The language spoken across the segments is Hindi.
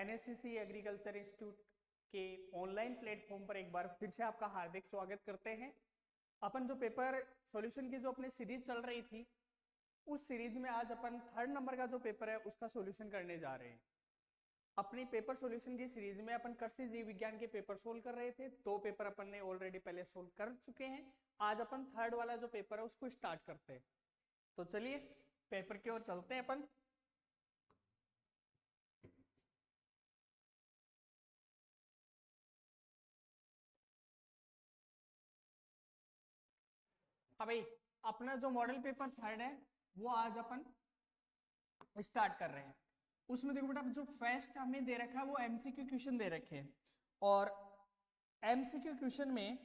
एनएससीसी एग्रीकल्चर इंस्टीट्यूट के ऑनलाइन प्लेटफॉर्म पर एक बार फिर से आपका हार्दिक स्वागत करते हैं। अपन जो पेपर सॉल्यूशन की जो अपनी सीरीज चल रही थी, उस सीरीज में आज अपन 3rd नंबर का जो पेपर है उसका सॉल्यूशन करने जा रहे हैं। अपनी पेपर सॉल्यूशन की सीरीज में अपन कृषि जीव विज्ञान के पेपर सोल्व कर रहे थे। 2 पेपर अपन ने ऑलरेडी पहले सोल्व कर चुके हैं। आज अपन 3rd वाला जो पेपर है उसको स्टार्ट करते हैं। तो चलिए पेपर की ओर चलते हैं अपन। हाँ भाई, अपना जो मॉडल पेपर 3rd है वो आज अपन स्टार्ट कर रहे हैं। उसमें देखो बेटा, जो फर्स्ट हमें दे रखा है वो एमसीक्यू क्वेश्चन दे रखे हैं, और एमसीक्यू क्वेश्चन में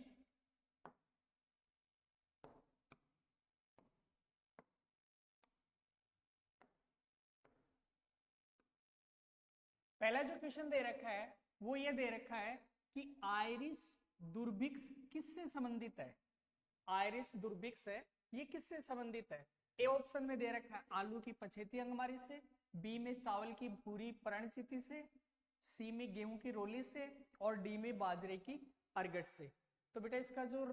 पहला जो क्वेश्चन दे रखा है वो ये दे रखा है कि आयरिस दुर्भिक्ष किससे संबंधित है। आयरिस दुर्भिक्ष है, ये किससे संबंधित है। ए ऑप्शन में दे रखा है आलू की पछेती अंगमारी से, बी में चावल की भूरी पर्णचिति से, सी में गेहूं की रोली से, और डी में बाजरे की अर्गट से। तो बेटा इसका जो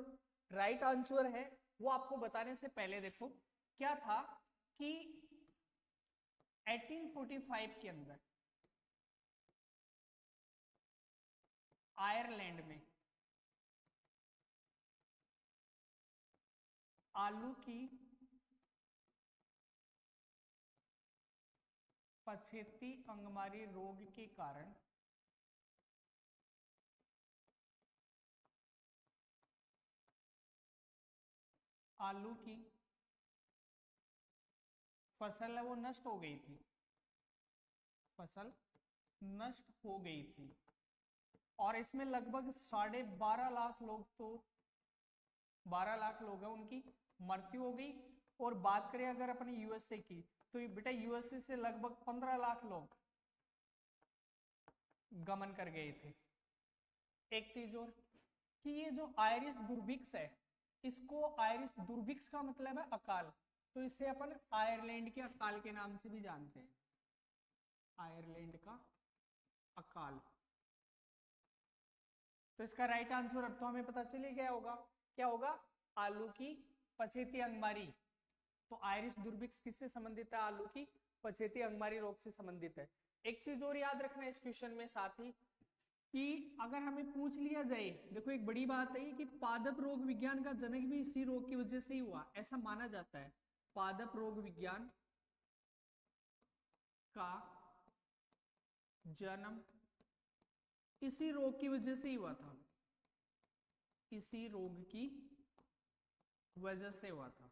राइट आंसर है वो आपको बताने से पहले देखो क्या था कि 1845 के अंदर आयरलैंड में आलू की पछेती अंगमारी रोग के कारण आलू की फसल है वो नष्ट हो गई थी, फसल नष्ट हो गई थी। और इसमें लगभग 12.5 लाख लोग, तो 12 लाख लोग हैं उनकी मृत्यु हो गई। और बात करें अगर अपने यूएसए की, तो ये बेटा यूएसए से लगभग 15 लाख लोग गमन कर गए थे। एक चीज और कि ये जो आयरिस दुर्भिक्ष है, इसको आयरिस दुर्भिक्ष का मतलब है अकाल, तो इसे अपन आयरलैंड के अकाल के नाम से भी जानते हैं, आयरलैंड का अकाल। तो इसका राइट आंसर अब तो हमें पता चल गया होगा, क्या होगा, आलू की पछेती अंगमारी। तो आयरिस दुर्भिक्ष किससे संबंधित है, आलू की पछेती अंगमारी रोग से संबंधित है। एक चीज और याद रखना इस क्वेश्चन में साथ ही, कि अगर हमें पूछ लिया जाए, देखो एक बड़ी बात है कि पादप रोग विज्ञान का जनक भी इसी रोग की वजह से ही हुआ, ऐसा माना जाता है। पादप रोग विज्ञान का जन्म इसी रोग की वजह से ही हुआ था, इसी रोग की वजह से हुआ था।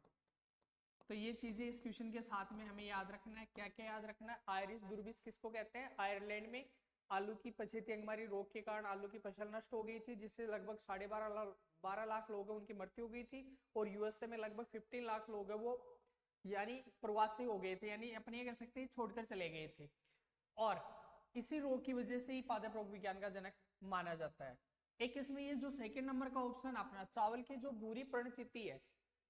तो ये चीजें इस क्वेश्चन के साथ में हमें याद रखना है। क्या क्या याद रखना है, आयरिस दुर्भिक्ष किसको कहते हैं, आयरलैंड में आलू की पछेती अंगमारी रोग के कारण आलू की फसल नष्ट हो गई थी, जिससे लगभग 12.5 लाख लोग हैं उनकी मृत्यु हो गई थी। और यूएसए में लगभग 15 लाख लोग हैं वो यानी प्रवासी हो गए थे, यानी अपने ये कह सकते हैं छोड़कर चले गए थे। और इसी रोग की वजह से ही पादप रोग विज्ञान का जनक माना जाता है। एक इसमें ये जो सेकंड नंबर का ऑप्शन अपना चावल की जो भूरी पर्णचिति है,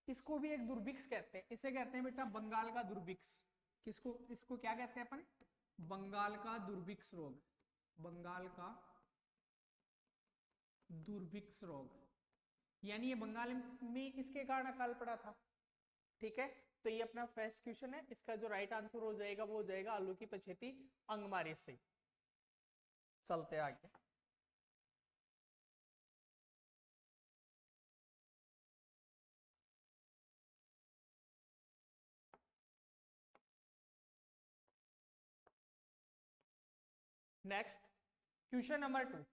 इसको भी एक दुर्भिक्ष कहते हैं। इसे कहते हैं बेटा बंगाल का दुर्भिक्ष। किसको, इसको क्या कहते हैं अपन, बंगाल का दुर्भिक्ष रोग, बंगाल का दुर्भिक्ष रोग। यानी ये बंगाल में इसके कारण अकाल पड़ा था। ठीक है, तो ये अपना फर्स्ट क्वेश्चन है। इसका जो राइट आंसर हो जाएगा वो हो जाएगा आलू की पछेती अंगमारी से। चलते आगे। Next question number 2।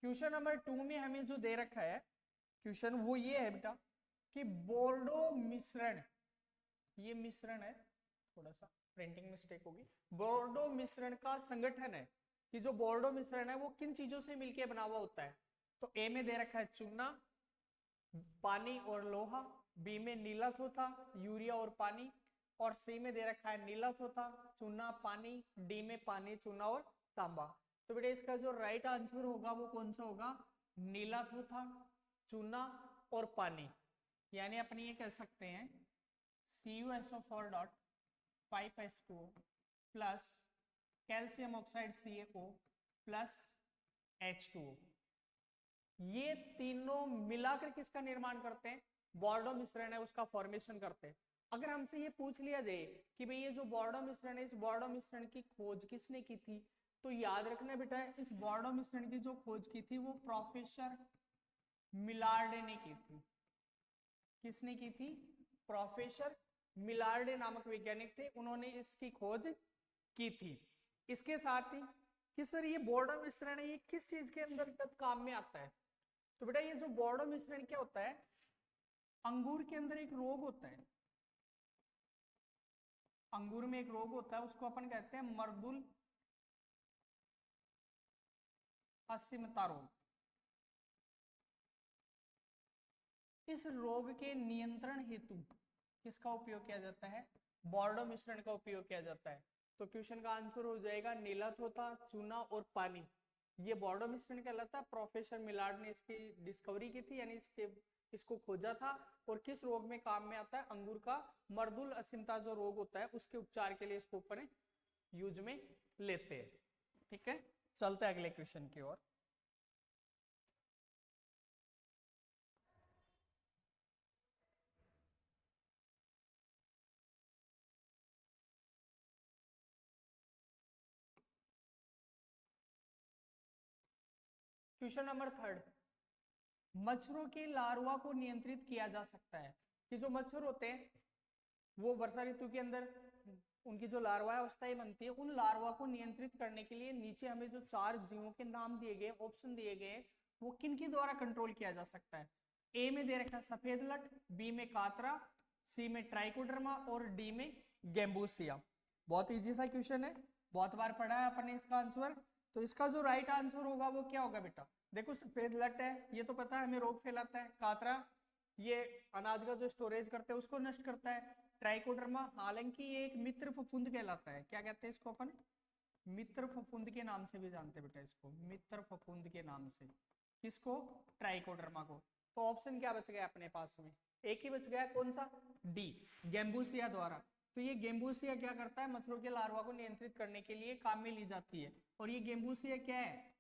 Question number 2 में हमें जो दे रखा है क्वेश्चन वो ये है बेटा कि बोर्डो मिश्रण, ये मिश्रण है, थोड़ा सा प्रिंटिंग मिस्टेक होगी, बोर्डो मिश्रण का संगठन है कि जो बोर्डो मिश्रण है वो किन चीजों से मिलकर बना हुआ होता है। तो ए में दे रखा है चूना, पानी और लोहा, बी में नीला थोथा, यूरिया और पानी, और सी में दे रखा है नीला थोथा, चूना, पानी, डी में पानी, चूना और तांबा। तो बेटा इसका जो राइट आंसर होगा वो कौन सा होगा, नीला थोथा, चूना और पानी। यानी अपन ये कह सकते हैं CuSO4 dot 5H2O plus calcium oxide CaO plus H2O। ये तीनों मिलाकर किसका निर्माण करते हैं? बोर्डो मिश्रण है उसका फॉर्मेशन करते हैं। अगर हमसे ये पूछ लिया जाए कि भाई ये जो बोर्डो मिश्रण है, इस बोर्डो मिश्रण की खोज किसने की थी, तो याद रखना बेटा, इस बोर्डो मिश्रण की जो खोज की थी वो प्रोफेसर मिलार्डे ने की थी। किसने की थी? प्रोफेसर मिलार्डे नामक वैज्ञानिक थे, उन्होंने इसकी खोज की थी। इसके साथ ही किस तरह ये बोर्डो मिश्रण है, ये किस चीज के अंतर्गत काम में आता है? तो बेटा ये जो बोर्डो मिश्रण क्या होता है, अंगूर के अंदर एक रोग होता है, अंगूर में एक रोग होता है, उसको अपन कहते हैं मर्दुल असीमता रोग। इस रोग के नियंत्रण हेतु किसका उपयोग किया जाता है? बोर्डो मिश्रण का उपयोग किया जाता है। तो क्वेश्चन का आंसर हो जाएगा नीला तोता, चूना और पानी। ये बोर्डो मिश्रण कहलाता है। प्रोफेसर मिलार्ड ने इसकी डिस्कवरी की थी, यानी इसको खोजा था। और किस रोग में काम में आता है? अंगूर का मर्दुल असीमता जो रोग होता है उसके उपचार के लिए इसको ऊपर यूज में लेते हैं। ठीक है, चलते हैं अगले क्वेश्चन की ओर। क्वेश्चन नंबर 3, मच्छरों के लार्वा को नियंत्रित किया जा सकता है। कि जो मच्छर होते हैं वो वर्षा ऋतु के अंदर उनकी जो लार्वा अवस्थाएं बनती है, उन लार्वा को नियंत्रित करने के लिए नीचे हमें जो 4 जीवों के नाम दिए गए, ऑप्शन दिए गए, वो किन के द्वारा कंट्रोल किया जा सकता है? ए में दे रखा सफेद लट, बी में कातरा, सी में ट्राइकोडर्मा और डी में गेम्बूसिया। बहुत इजी सा क्वेश्चन है, बहुत बार पढ़ा है अपने इसका आंसर। तो इसका जो राइट आंसर होगा वो क्या होगा बेटा? देखो सफेद लट है, ये तो पता है हमें रोग फैलाता है। कातरा ये अनाज का जो स्टोरेज करते हैं उसको नष्ट करता है। ट्राइकोडर्मा हालांकि ये एक मित्र फफूंद कहलाता है। क्या कहते हैं इसको अपन? मित्र फफूंद के नाम से भी जानते हैं बेटा इसको, मित्र फफूंद के नाम से। किसको? ट्राइकोडर्मा को। तो ऑप्शन क्या बच गया अपने पास में? एक ही बच गया, कौन सा? डी, गेम्बूसिया द्वारा। तो ये गेम्बूसिया क्या करता है? मच्छरों के लार्वा को नियंत्रित करने के लिए काम में ली जाती है। और ये गेम्बूसिया क्या है?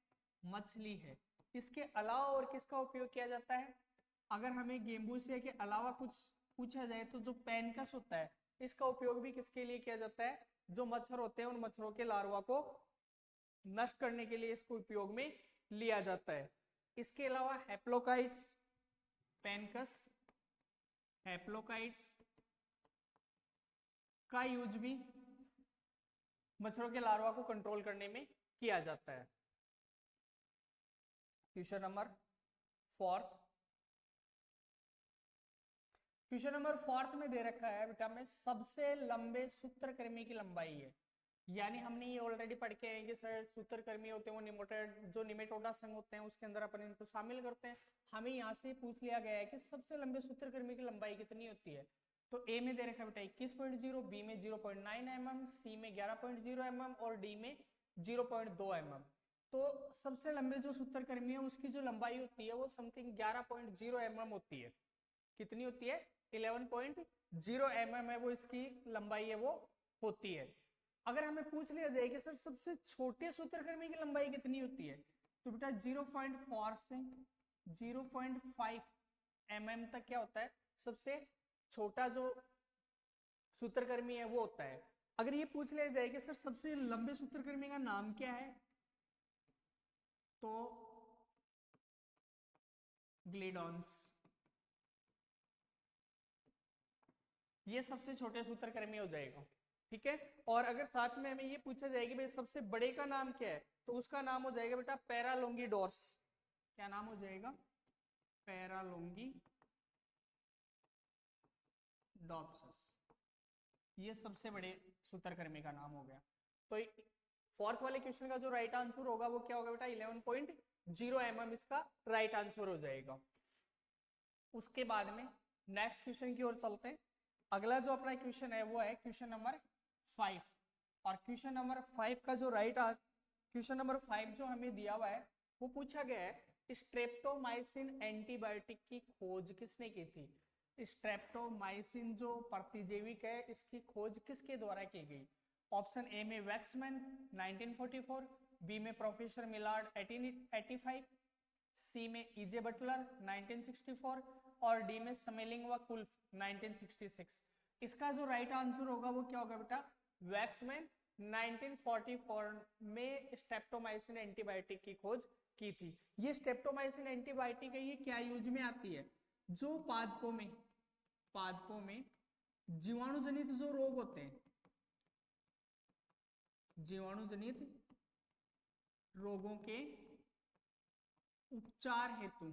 मछली है। इसके अलावा और किसका उपयोग किया जाता है? अगर हमें गेम्बूसिया के अलावा कुछ पूछा जाए तो जो पेनकस होता है, इसका उपयोग भी किसके लिए किया जाता है? जो मच्छर होते हैं उन मच्छरों के लार्वा को नष्ट करने के लिए इसको उपयोग में लिया जाता है। इसके अलावा हैप्लोकाइट्स, पेनकस, हैप्लोकाइट्स का यूज भी मच्छरों के लार्वा को कंट्रोल करने में किया जाता है। क्वेश्चन नंबर 4, क्वेश्चन नंबर 4 में दे रखा है बेटा में सबसे लंबे सूत्रकृमि की लंबाई है। यानी हमने ये ऑलरेडी पढ़ के आए कि सर सूत्रकृमि होते हैं वो निमोटेड जो निमेटोडा संघ होते हैं उसके अंदर अपन इनको शामिल करते हैं। हमें यहाँ से पूछ लिया गया है कि सबसे लंबे सूत्रकृमि की लंबाई कितनी होती है। तो ए में दे रखा है बेटा 21.0, बी में 0.9 mm, सी में 11.0 mm और डी में 0.2 mm। तो सबसे लंबे जो सूत्रकृमि है उसकी जो लंबाई होती है वो समथिंग 11.0 mm होती है। कितनी होती है? 11.0 mm है वो इसकी लंबाई है वो होती है। अगर हमें पूछ लिया जाए कि सर सबसे छोटे सूत्रकृमि की लंबाई कितनी होती है, तो बेटा 0.4 से 0.5 mm तक क्या होता है? सबसे छोटा जो सूत्रकृमि है वो होता है। अगर ये पूछ लिया जाए कि सर सबसे लंबे सूत्रकृमि का नाम क्या है, तो ग्लिडॉन्स, ये सबसे छोटे सूत्रकृमि हो जाएगा। ठीक है, और अगर साथ में हमें ये पूछा जाएगा भाई सबसे बड़े का नाम क्या है, तो उसका नाम हो जाएगा बेटा पैरालोंगिडोर्स। क्या नाम हो जाएगा? पैरालोंगिडोप्सिस। ये सबसे बड़े सूत्रकृमि का नाम हो गया। तो 4th वाले क्वेश्चन का जो राइट आंसर होगा वो क्या होगा बेटा? 11.0 mm इसका राइट आंसर हो जाएगा। उसके बाद में नेक्स्ट क्वेश्चन की ओर चलते हैं। अगला जो अपना क्वेश्चन है वो है क्वेश्चन नंबर 5। और क्वेश्चन नंबर 5 का जो क्वेश्चन नंबर 5 जो हमें दिया हुआ है वो पूछा गया है स्ट्रेप्टोमाइसिन एंटीबायोटिक की खोज किसने की थी? स्ट्रेप्टोमाइसिन जो प्रतिजैविक है इसकी खोज किसके द्वारा की गई? ऑप्शन ए में वैक्समैन 1944, बी में प्रोफेसर मिलार्ड 1885, सी में ईजे बटलर 1964 और डी में स्मेलिंग व कुल्फ 1966। इसका जो राइट आंसर होगा वो क्या होगा बेटा, वैक्समैन 1944 में स्ट्रेप्टोमाइसिन एंटीबायोटिक की खोज की थी। ये स्ट्रेप्टोमाइसिन एंटीबायोटिक है, ये क्या यूज में आती है, जो पादपों में जीवाणुजनित जो रोग होते हैं, जीवाणुजनित रोगों के उपचार हेतु,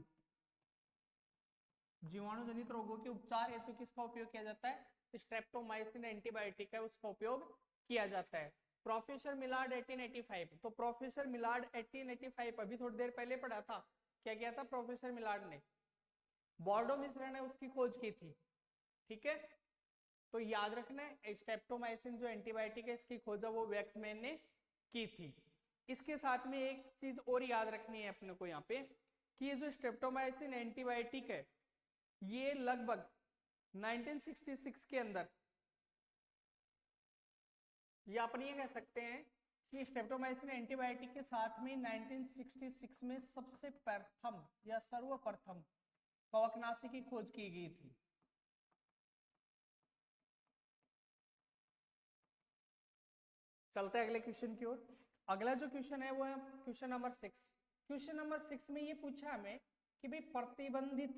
जीवाणुजनित रोगों के उपचार हेतु किसका उपयोग किया जाता है, स्ट्रेप्टोमाइसिन एंटीबायोटिक है उसका उपयोग किया जाता है। प्रोफेसर मिलार्ड 1885, तो प्रोफेसर मिलार्ड 1885 अभी थोड़ी देर पहले पढ़ा था, क्या किया था प्रोफेसर मिलार्ड ने, बॉर्डो मिश्रण है उसकी खोज की थी। ठीक है, तो याद रखना है स्ट्रेप्टोमाइसिन जो एंटीबायोटिक है इसकी खोज वो वैक्समैन ने की थी। इसके साथ में एक चीज और याद रखनी है अपने को यहाँ पे कि ये जो स्ट्रेप्टोमाइसिन एंटीबायोटिक है ये लगभग 1966 के अंदर, या अपन ये कह सकते हैं कि स्ट्रेप्टोमाइसिन एंटीबायोटिक के साथ में 1966 में सबसे प्रथम या सर्वप्रथम कवकनाशी की खोज की गई थी। चलते हैं अगले क्वेश्चन की ओर। अगला जो क्वेश्चन है वो है क्वेश्चन नंबर 6। क्वेश्चन नंबर 6 में ये पूछा हमें कि भाई प्रतिबंधित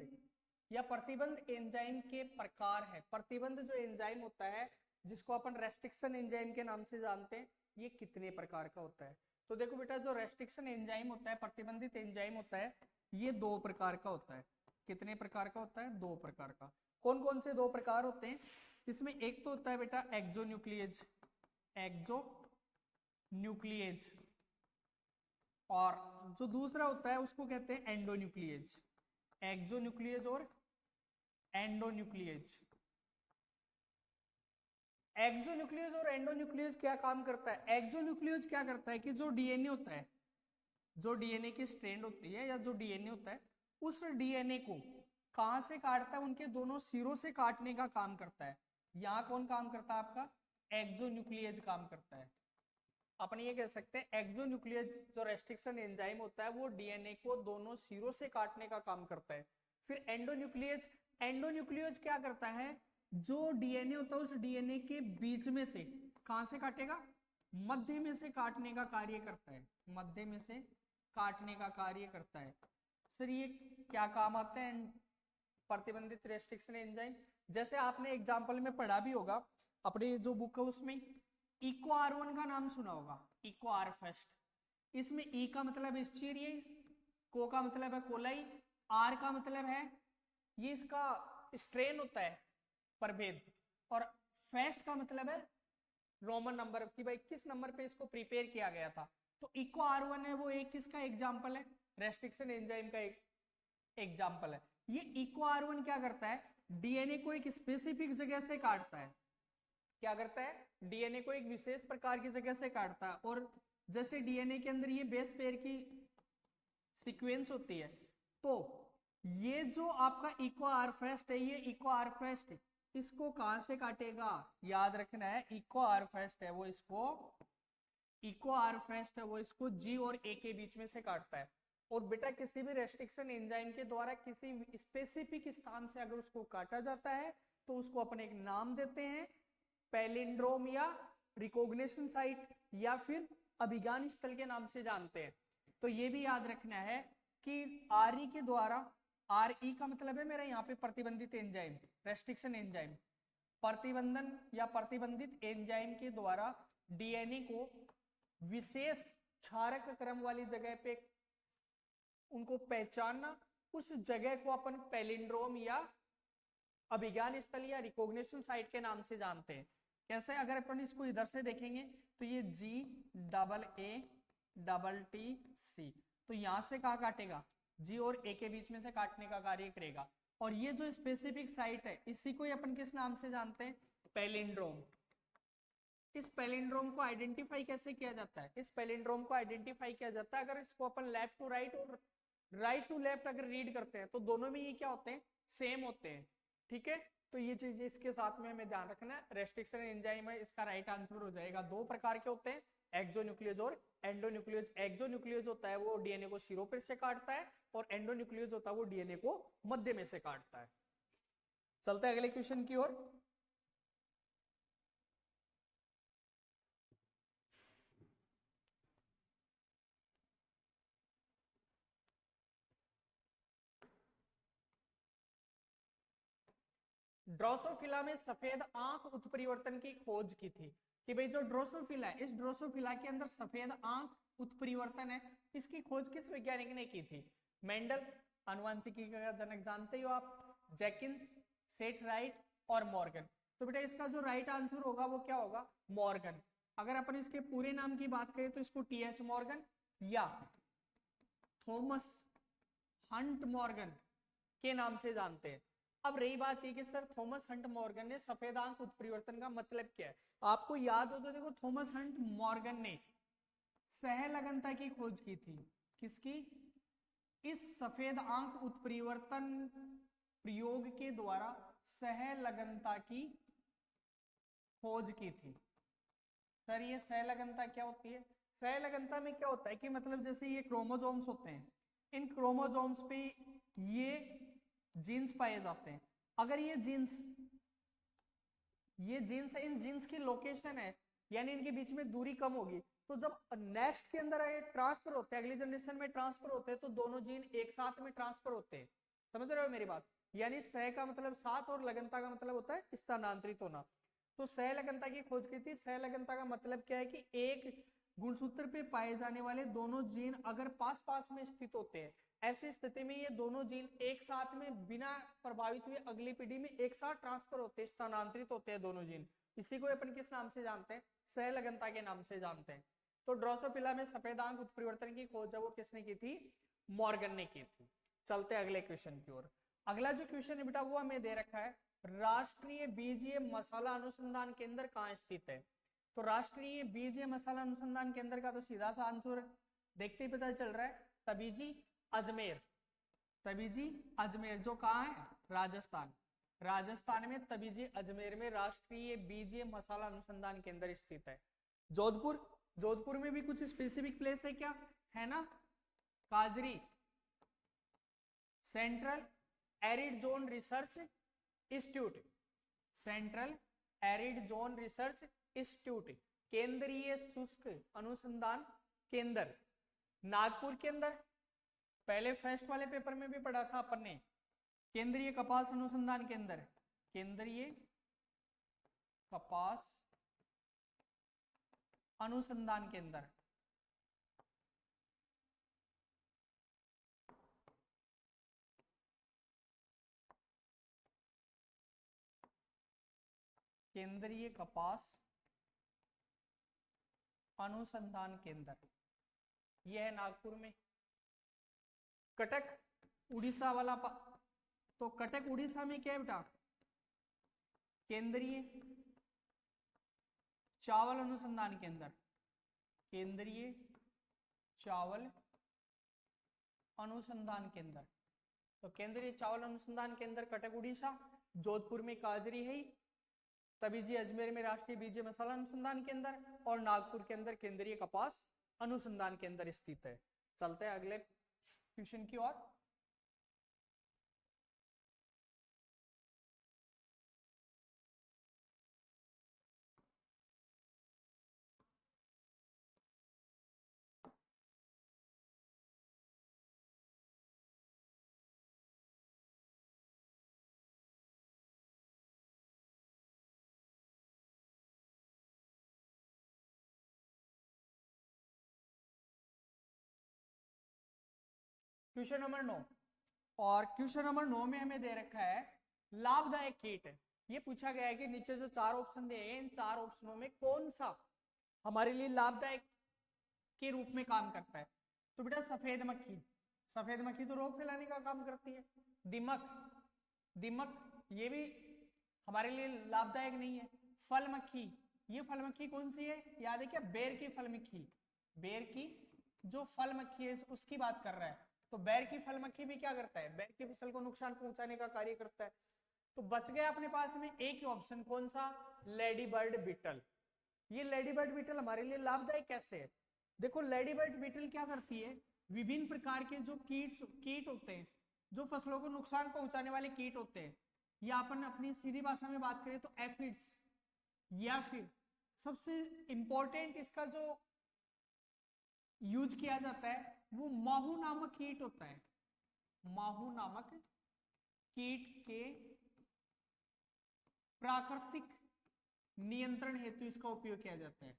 या प्रतिबंध एंजाइम के प्रकार है। प्रतिबंध जो एंजाइम होता है जिसको अपन रेस्ट्रिक्शन एंजाइम के नाम से जानते हैं, ये कितने प्रकार का होता है। तो देखो बेटा, जो रेस्ट्रिक्शन एंजाइम होता है, प्रतिबंधित एंजाइम होता है, ये 2 प्रकार का होता है। कितने प्रकार का होता है, 2 प्रकार का। कौन कौन से 2 प्रकार होते हैं, इसमें एक तो होता है बेटा एक्सोन्यूक्लियेज, एक्सोन्यूक्लियेज, और जो दूसरा होता है उसको कहते हैं एंडोन्यूक्लियेज। एक्सोन्यूक्लियेज और एंडोन्यूक्लियेज। एक्सोन्यूक्लियस और एंडोन्यूक्लियस क्या काम करता है, एक्सोन्यूक्लियस क्या करता है कि जो डीएनए होता है, जो डीएनए की स्ट्रैंड होती है या जो डीएनए होता है, उस डीएनए को कहां से काटता है, उनके दोनों सिरों से काटने का काम करता है। यहां कौन काम करता है, आपका एक्सोन्यूक्लियस काम करता है। अपन ये कह सकते हैं एक्सोन्यूक्लियस जो रेस्ट्रिक्शन एंजाइम होता है वो डीएनए को दोनों सिरों से काटने का काम करता है। फिर एंडोन्यूक्लियस, एंडोन्यूक्लियस क्या करता है, जो डीएनए होता है उस डीएनए के बीच में से कहां से काटेगा, मध्य में से काटने का कार्य करता है। मध्य में से काटने का कार्य करता है। सर ये क्या काम आते हैं प्रतिबंधित रेस्ट्रिक्शन एंजाइम, जैसे आपने एग्जांपल में पढ़ा भी होगा अपनी जो बुक है उसमें, इको R1 का नाम सुना होगा, इको आर फर्स्ट। इसमें ई का मतलब स्टीरियस, को का मतलब है कोलाई, आर का मतलब है ये इसका स्ट्रेन होता है प्रभेद, और फेस्ट का मतलब है रोमन नंबर की भाई किस नंबर पे इसको प्रिपेयर किया गया था। तो इको R1 है वो एक किसका एग्जांपल है, रेस्ट्रिक्शन एंजाइम का एक एग्जांपल है। ये इको R1 क्या करता है, डीएनए को एक स्पेसिफिक जगह से काटता है। क्या करता है, डीएनए को एक विशेष प्रकार की जगह से काटता है। और जैसे डीएनए के अंदर ये बेस पेयर की सीक्वेंस होती है, तो ये जो आपका इको आर फेस्ट है, ये इको आर फेस्ट इसको कहां से काटेगा, याद रखना है इको आर फेस्ट है वो इसको, इको आर फेस्ट है वो इसको जी और ए के बीच में से काटता है। और बेटा किसी भी रेस्ट्रिक्शन एंजाइम के द्वारा किसी स्पेसिफिक स्थान से अगर उसको काटा जाता है तो उसको अपन एक नाम देते हैं, पैलिंड्रोम या रिकॉग्निशन साइट या फिर अभिज्ञान स्थल के नाम से जानते हैं। तो ये भी याद रखना है कि आरई के द्वारा, आरई का मतलब है मेरा यहाँ पे प्रतिबंधित एंजाइम, रेस्ट्रिक्शन एंजाइम, प्रतिबंधन या प्रतिबंधित एंजाइम के द्वारा डीएनए को विशेष क्षारक क्रम वाली जगह पे उनको पहचानना, उस जगह को अपन पैलिंड्रोम या अभिज्ञान स्थल या रिकॉग्निशन साइट के नाम से जानते हैं। कैसे, अगर अपन इसको इधर से देखेंगे तो ये GTTC, तो यहां से कहा काटेगा, जी और ए के बीच में से काटने का कार्य करेगा। और ये जो स्पेसिफिक साइट है इसी को अपन किस नाम से जानते हैं, पैलिंड्रोम। इस पैलिंड्रोम को आइडेंटिफाई कैसे किया जाता है, इस पैलिंड्रोम को आइडेंटिफाई किया जाता है अगर इसको अपन लेफ्ट टू राइट और राइट टू लेफ्ट अगर रीड करते हैं तो दोनों में ये क्या होते हैं, सेम होते हैं। ठीक है, तो ये चीज इसके साथ में हमें ध्यान रखना है। रेस्ट्रिक्शन एंजाइम है, इसका राइट आंसर हो जाएगा। 2 प्रकार के होते हैं, एक्सोन्यूक्लियस और एंडोन्यूक्लियस। एक्सोन्यूक्लियस होता है वो डीएनए को सिरों से काटता है, और एंडोन्यूक्लियस होता है वो डीएनए को मध्य में से काटता है। चलते हैं अगले क्वेश्चन की ओर। ड्रोसोफिला में सफेद आंख उत्परिवर्तन की खोज की थी। कि भाई जो ड्रोसोफिला है, इस ड्रोसोफिला के अंदर सफेद आंख उत्परिवर्तन है, इसकी खोज किस वैज्ञानिक ने की थी? मेंडल, आनुवंशिकी का जनक जानते हो आप, जैकिंस, सेट राइट और मॉर्गन। तो बेटा इसका जो राइट आंसर होगा वो क्या होगा? मॉर्गन। अगर अपन इसके पूरे नाम की बात करें तो इसको टीएच मॉर्गन या थॉमस हंट मॉर्गन के नाम से जानते हैं। अब रही बात ये कि सर थॉमस हंट मॉर्गन ने सफेद आंख उत्परिवर्तन का मतलब क्या है? आपको याद हो तो देखो, थॉमस हंट मॉर्गन ने सहलगनता की खोज की थी। किसकी? इस सफेद आंख उत्परिवर्तन प्रयोग के द्वारा सहलगनता की खोज की थी। सर ये सहलगनता क्या होती है? सहलगनता में क्या होता है कि मतलब जैसे ये क्रोमोसोम्स होते हैं, इन क्रोमोसोम्स पे ये जीन्स पाए जाते हैं। अगर ये जीन्स इन जीन्स की लोकेशन है, यानी इनके बीच में दूरी कम होगी, तो जब नेक्स्ट के अंदर ट्रांसफर होते हैं, अगली जनरेशन में ट्रांसफर होते हैं, तो दोनों जीन एक साथ में ट्रांसफर होते हैं। समझ रहे हो मेरी बात? यानी सह का मतलब साथ और लगनता का मतलब होता है स्थानांतरित होना। तो सहलगनता की खोज की थी। सहलगनता का मतलब क्या है कि एक गुणसूत्र पे पाए जाने वाले दोनों जीन अगर पास पास में स्थित होते हैं, ऐसी स्थिति में ये दोनों जीन एक साथ में बिना प्रभावित हुए अगली पीढ़ी में एक साथ ट्रांसफर होते हैं, स्थानांतरित होते हैं दोनों जीन। इसी को अपन किस नाम से जानते हैं? सहलगनता के नाम से जानते हैं। तो ड्रोसोफिला में सफेद आंख उत्परिवर्तन की खोज है वो किसने की थी? मॉर्गन ने की थी। चलते अगले क्वेश्चन की ओर। अगला जो क्वेश्चन है बेटा वो हमें दे रखा है, राष्ट्रीय बीजीय मसाला अनुसंधान केंद्र कहाँ स्थित है? तो राष्ट्रीय बीजीय मसाला अनुसंधान केंद्र का तो सीधा सा आंसर देखते ही पता चल रहा है, तबीजी अजमेर। तबीजी अजमेर जो कहाँ है? राजस्थान। राजस्थान में तबीजी अजमेर में राष्ट्रीय बीजीय मसाला अनुसंधान केंद्र स्थित है। जोधपुर, जोधपुर में भी कुछ स्पेसिफिक प्लेस है क्या? है ना, काजरी central arid zone research institute, central arid zone research institute, केंद्रीय शुष्क अनुसंधान केंद्र नागपुर के अंदर। पहले फर्स्ट वाले पेपर में भी पढ़ा था अपन ने, केंद्रीय कपास अनुसंधान केंद्र, केंद्रीय कपास अनुसंधान केंद्र। केंद्रीय कपास अनुसंधान केंद्र यह है नागपुर में। कटक उड़ीसा वाला तो कटक उड़ीसा में क्या है बेटा? केंद्रीय चावल अनुसंधान केंद्र, केंद्रीय चावल अनुसंधान केंद्र। तो केंद्रीय चावल अनुसंधान केंद्र कटक उड़ीसा, जोधपुर में काजरी है, तबीजी अजमेर में राष्ट्रीय बीज मसाला अनुसंधान केंद्र, और नागपुर के अंदर केंद्रीय कपास अनुसंधान केंद्र स्थित है। चलते हैं अगले क्वेश्चन की ओर। क्वेश्चन नंबर 9, और क्वेश्चन नंबर 9 में हमें दे रखा है लाभदायक कीट। ये पूछा गया है कि नीचे जो चार ऑप्शन दिए हैं, इन चार ऑप्शनों में कौन सा हमारे लिए लाभदायक के रूप में काम करता है? तो बेटा सफेद मक्खी, सफेद मक्खी तो रोग फैलाने का काम करती है। दीमक, दीमक ये भी हमारे लिए लाभदायक नहीं है। फल मक्खी, ये फल मक्खी कौन सी है? याद है क्या? बेर की फल मक्खी, बेर की जो फल मक्खी है उसकी बात कर रहा है। तो बेर की फल मक्खी भी क्या करता है? बेर की फसल को नुकसान पहुंचाने का कार्य करता है। तो बच गया अपने पास में एक ही ऑप्शन, कौन सा? Ladybird beetle. ये लेडी बर्ड बीटल हमारे लिए लाभदायक कैसे है? देखो लेडी बर्ड बीटल क्या करती है, विभिन्न प्रकार के जो कीट होते हैं, जो फसलों को नुकसान पहुंचाने वाले कीट होते हैं, या अपन अपनी सीधी भाषा में बात करें तो एफिड्स, या फिर सबसे इंपॉर्टेंट इसका जो यूज किया जाता है वो माहू नामक कीट होता है। माहू नामक कीट के प्राकृतिक नियंत्रण हेतु इसका उपयोग किया जाता है।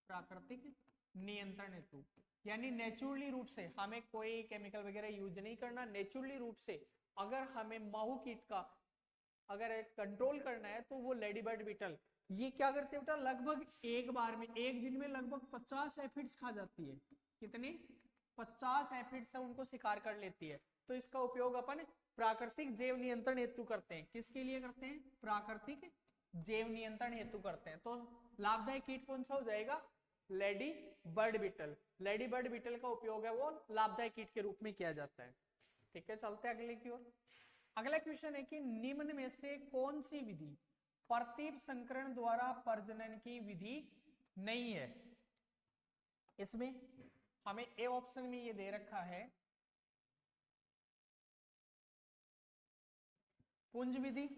प्राकृतिक नियंत्रण हेतु यानी नेचुरली रूप से हमें कोई केमिकल वगैरह यूज नहीं करना, नेचुरली रूप से अगर हमें माहू कीट का अगर कंट्रोल करना है तो वो लेडी बर्ड बीटल ये क्या करते हैं बेटा, लगभग एक बार में एक दिन में लगभग 50 एफिड्स खा जाती है। कितने? 50 एफिड्स है उनको शिकार कर लेती है। तो इसका उपयोग अपन प्राकृतिक जैव नियंत्रण हेतु करते हैं। किसके लिए करते हैं? प्राकृतिक जैव नियंत्रण हेतु करते हैं। तो लाभदायक कीट कौन सा हो जाएगा? Ladybird beetle. Ladybird beetle का उपयोग है वो लाभदायक कीट के रूप में किया जाता है। ठीक है, चलते हैं अगले की ओर। अगला क्वेश्चन है कि निम्न में से कौन सी विधि प्रतीप संकरण द्वारा प्रजनन की विधि नहीं है? इसमें हमें ए ऑप्शन में ये दे रखा है पुंज विधि,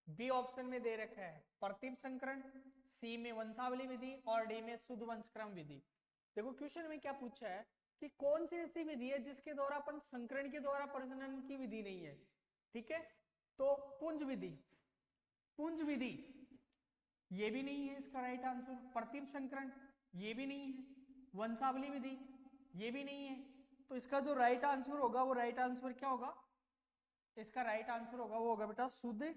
बी ऑप्शन में दे रखा है प्रतीप संकरण, सी में वंशावली विधि और डी में शुद्ध वंशक्रम विधि। देखो क्वेश्चन में क्या पूछा है कि कौन सी ऐसी विधि है जिसके द्वारा अपन संकरण के द्वारा प्रजनन की विधि नहीं है। ठीक है, तो पुंज विधि, पुंज विधि ये भी नहीं है इसका राइट आंसर। प्रतीप संकरण ये भी नहीं है। वंशावली विधि ये भी नहीं है। तो इसका जो राइट आंसर होगा वो राइट आंसर क्या होगा? इसका राइट आंसर होगा वो होगा बेटा शुद्ध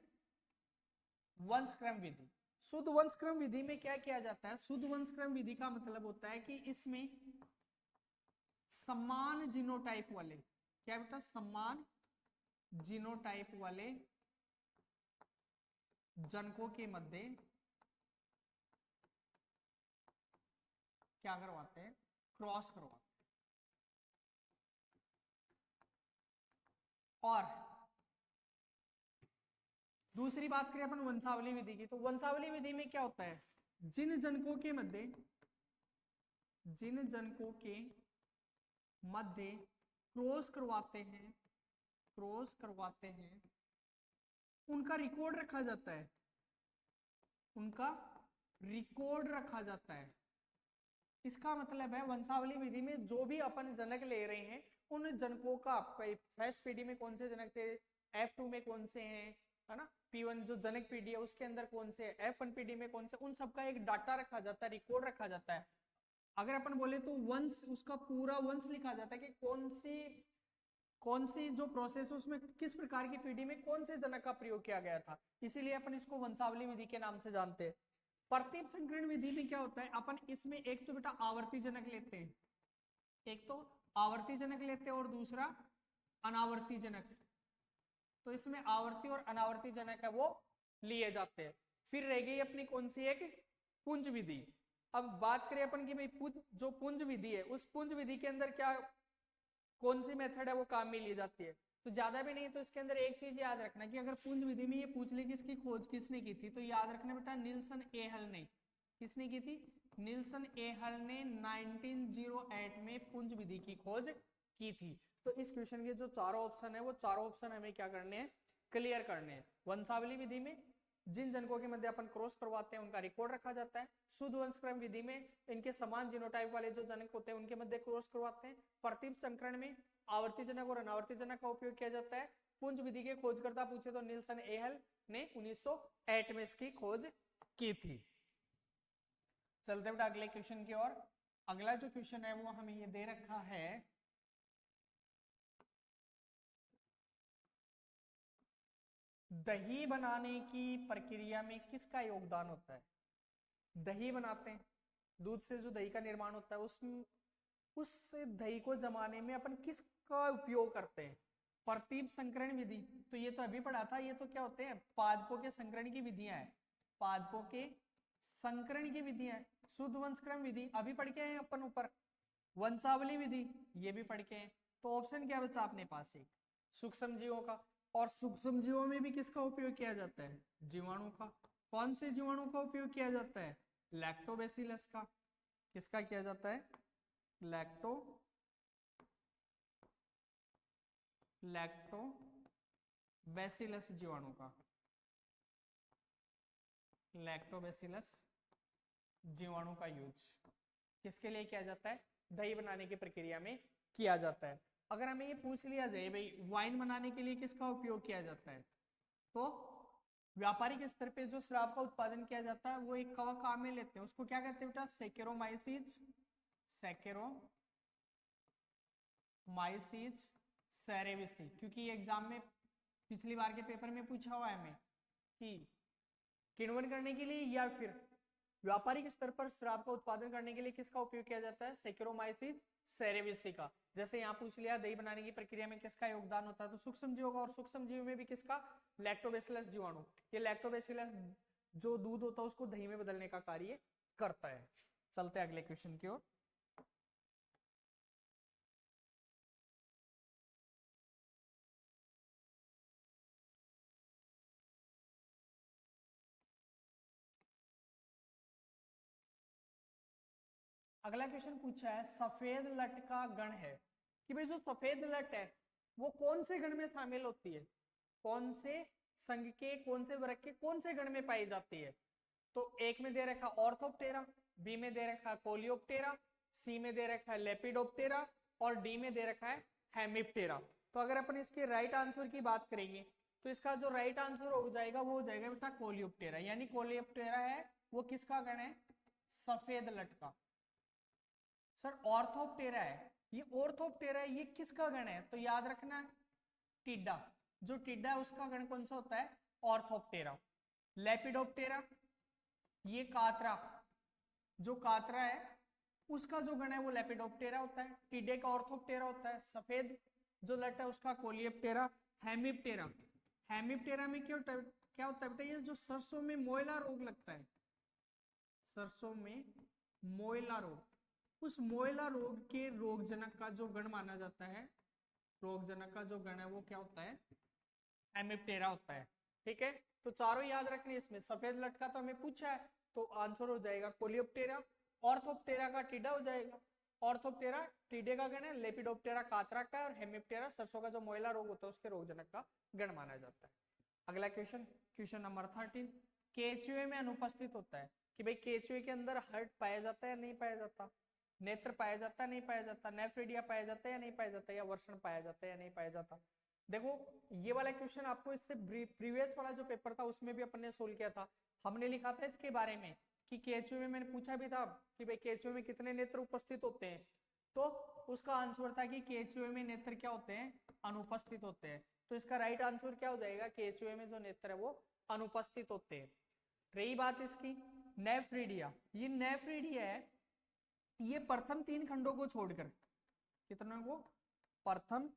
वंशक्रम विधि। शुद्ध वंशक्रम विधि में क्या किया जाता है? शुद्ध वंशक्रम विधि का मतलब होता है कि इसमें समान जीनोटाइप वाले, क्या बेटा? समान जीनोटाइप वाले जनकों के मध्य क्या करवाते हैं? क्रॉस करवाते हैं। और दूसरी बात करें अपन वंशावली विधि की, तो वंशावली विधि में क्या होता है? जिन जनकों के मध्य क्रॉस करवाते हैं उनका रिकॉर्ड रखा जाता है। उनका रिकॉर्ड रखा जाता है। इसका मतलब है वंशावली विधि में जो भी अपन जनक ले रहे हैं उन जनकों का फर्स्ट पीढ़ी में कौन से जनक थे, F2 में कौन से हैं, है ना, P1 जो जनक पीढ़ी है उसके अंदर कौन से, F1 पीढ़ी में कौन से, उन सबका एक डाटा रखा जाता है, रिकॉर्ड रखा जाता है। अगर अपन बोले तो वंश, उसका पूरा वंश लिखा जाता है कि कौन सी जो प्रोसेस उसमें किस प्रकार की पीढ़ी में कौन से जनक का प्रयोग किया गया था, इसीलिए अपन इसको वंशावली विधि के नाम से जानते हैं। प्रतीप संकरण विधि में क्या होता है? अपन इसमें एक तो बेटा आवर्ती जनक लेते हैं, एक तो आवर्ती जनक लेते हैं और दूसरा अनावर्ती जनक। तो इसमें आवर्ती और अनावर्ती जनक है वो लिए जाते हैं। फिर रह गई अपनी कौन सी एक पुंज विधि। अब बात करें अपन की भाई जो पुंज विधि है उस पुंज विधि के अंदर क्या कौन सी मेथड है वो काम में ली जाती है। तो ज्यादा भी नहीं, तो इसके अंदर एक चीज याद रखना कि अगर पुंज विधि में ये पूछ ले कि इसकी खोज किसने की थी, तो याद रखना बेटा निल्सन ए हल ने। किसने की थी? निल्सन ए हल ने 1908 में पुंज विधि की खोज की थी। तो इस क्वेश्चन के जो चारों ऑप्शन है वो चारों ऑप्शन हमें क्या करने हैं? क्लियर करने हैं। वंशावली विधि में जिन जनकों के मध्य अपन क्रॉस करवाते हैं उनका रिकॉर्ड रखा जाता है। शुद्ध वंशक्रम विधि में इनके समान जीनोटाइप वाले जो जनक होते हैं उनके मध्य क्रॉस करवाते हैं। प्रतीप संकरण में आवर्ती जनक और अनावर्ती जनक का उपयोग किया जाता है। पुंज विधि के खोजकर्ता पूछे तो निल्सन ए हल ने 1908 में इसकी खोज की थी। चलते बेटा अगले क्वेश्चन की ओर। अगला जो क्वेश्चन है वो हमें ये दे रखा है दही बनाने की प्रक्रिया में किसका योगदान होता है? दही बनाते हैं, दूध से जो दही का निर्माण होता है उस दही को जमाने में अपन किसका उपयोग करते हैं? प्रतीप संकरण विधि, तो ये तो अभी पढ़ा था, ये तो क्या होते हैं? पादपों के संकरण की विधियां है, पादपों के संकरण की विधियां। शुद्ध वंशक्रम विधि अभी पढ़ के हैं अपन ऊपर। वंशावली विधि ये भी पढ़ के हैं। तो ऑप्शन क्या बचा अपने पास? एक सूक्ष्म जीवों का, और सूक्ष्म जीवों में भी किसका उपयोग किया जाता है? जीवाणु का। कौन से जीवाणु का उपयोग किया जाता है? लैक्टोबैसिलस का, किसका किया जाता है, लैक्टोबैसिलस जीवाणु का, लैक्टोबैसिलस जीवाणु का यूज किसके लिए किया जाता है, दही बनाने की प्रक्रिया में किया जाता है। अगर हमें ये पूछ लिया जाए भाई वाइन बनाने के लिए किसका उपयोग किया जाता है, तो व्यापारिक स्तर पे जो शराब का उत्पादन किया जाता है वो एक कवक काम में लेते हैं, उसको क्या कहते हैं बेटा, सैकेरोमाइसीज सेरेविसी। क्योंकि ये एग्जाम में पिछली बार के पेपर में पूछा हुआ है हमें कि किण्वन करने के लिए या फिर व्यापारिक स्तर पर शराब का उत्पादन करने के लिए किसका उपयोग किया जाता है, सैकेरोमाइसीज सेरेविसी का। जैसे यहाँ पूछ लिया दही बनाने की प्रक्रिया में किसका योगदान होता है, तो सूक्ष्म जीवों का, और सूक्ष्म जीव में भी किसका, लैक्टोबैसिलस जीवाणु। ये लैक्टोबैसिलस जो दूध होता है उसको दही में बदलने का कार्य करता है। चलते हैं अगले क्वेश्चन की ओर। अगला क्वेश्चन पूछा है सफेद लट का गण है, कि भाई जो सफेद लट है वो कौन से गण में शामिल होती है, कौन से संघ के, कौन से वर्ग के, कौन से गण में पाई जाती है। तो एक में दे रखा ऑर्थोप्टेरा, बी में दे रखा कोलियोप्टेरा, सी में दे रखा है लेपिडोप्टेरा और डी में दे रखा है हेमिप्टेरा। तो अगर अपन इसके राइट आंसर की बात करेंगे तो इसका जो राइट आंसर हो जाएगा वो हो जाएगा बेटा कोलियोप्टेरा, यानी कोलियोप्टेरा है वो किसका गण है, सफेद लट का। सर ऑर्थोप्टेरा है, ये ऑर्थोप्टेरा है, ये किसका गण है, तो याद रखना टिड्डा, जो टिड्डा है उसका गण कौन सा होता है, ऑर्थोप्टेरा। लेपिडोप्टेरा ये कातरा, जो कातरा है उसका जो गण है वो लेपिडोप्टेरा होता है, टिड्डे का ऑर्थोप्टेरा होता है, सफेद जो लट है उसका कोलियोप्टेरा। हेमिप्टेरा, हेमिप्टेरा में क्या होता है बताइए, जो सरसों में मोयला रोग लगता है, सरसों में मोयला रोग, उस मोयला रोग के रोगजनक का जो गण माना जाता है, रोगजनक का जो गण है वो क्या होता है, हेमिप्टेरा होता है। ठीक है, तो चारों याद रखने, इसमें सफेद लट का तो हमें पूछा है तो आंसर हो जाएगा कोलियोप्टेरा। ऑर्थोप्टेरा का टिड्डा हो जाएगा, ऑर्थोप्टेरा टिड्डे का गण है, लेपिडोप्टेरा कातरा का, और हेमिप्टेरा सरसों का जो मोयला रोग होता है उसके रोगजनक का गण माना जाता है। अगला क्वेश्चन, क्वेश्चन नंबर 13, केचुए में अनुपस्थित होता है, कि भाई केचुए के अंदर हर्ट पाया जाता है या नहीं पाया जाता, नेत्र पाया जाता है नहीं पाया जाता, नेफ्रिडिया पाया जाता है या नहीं पाया जाता, या वर्षण पाया जाता है या नहीं पाया जाता। देखो ये वाला क्वेश्चन आपको इससे प्रीवियस वाला जो पेपर था उसमें भी अपन ने सोल्व किया था, हमने लिखा था इसके बारे में कि केचुए में, मैंने पूछा भी था कि भाई केचुए में कितने नेत्र उपस्थित होते हैं, तो उसका आंसर था कि केचुए में नेत्र क्या होते हैं, अनुपस्थित होते हैं। तो इसका राइट आंसर क्या हो जाएगा, केचुए में जो नेत्र है वो अनुपस्थित होते हैं। रही बात इसकी नेफ्रिडिया, ये नेफ्रिडिया है, ये प्रथम 3 खंडों को छोड़कर, कितने को, प्रथम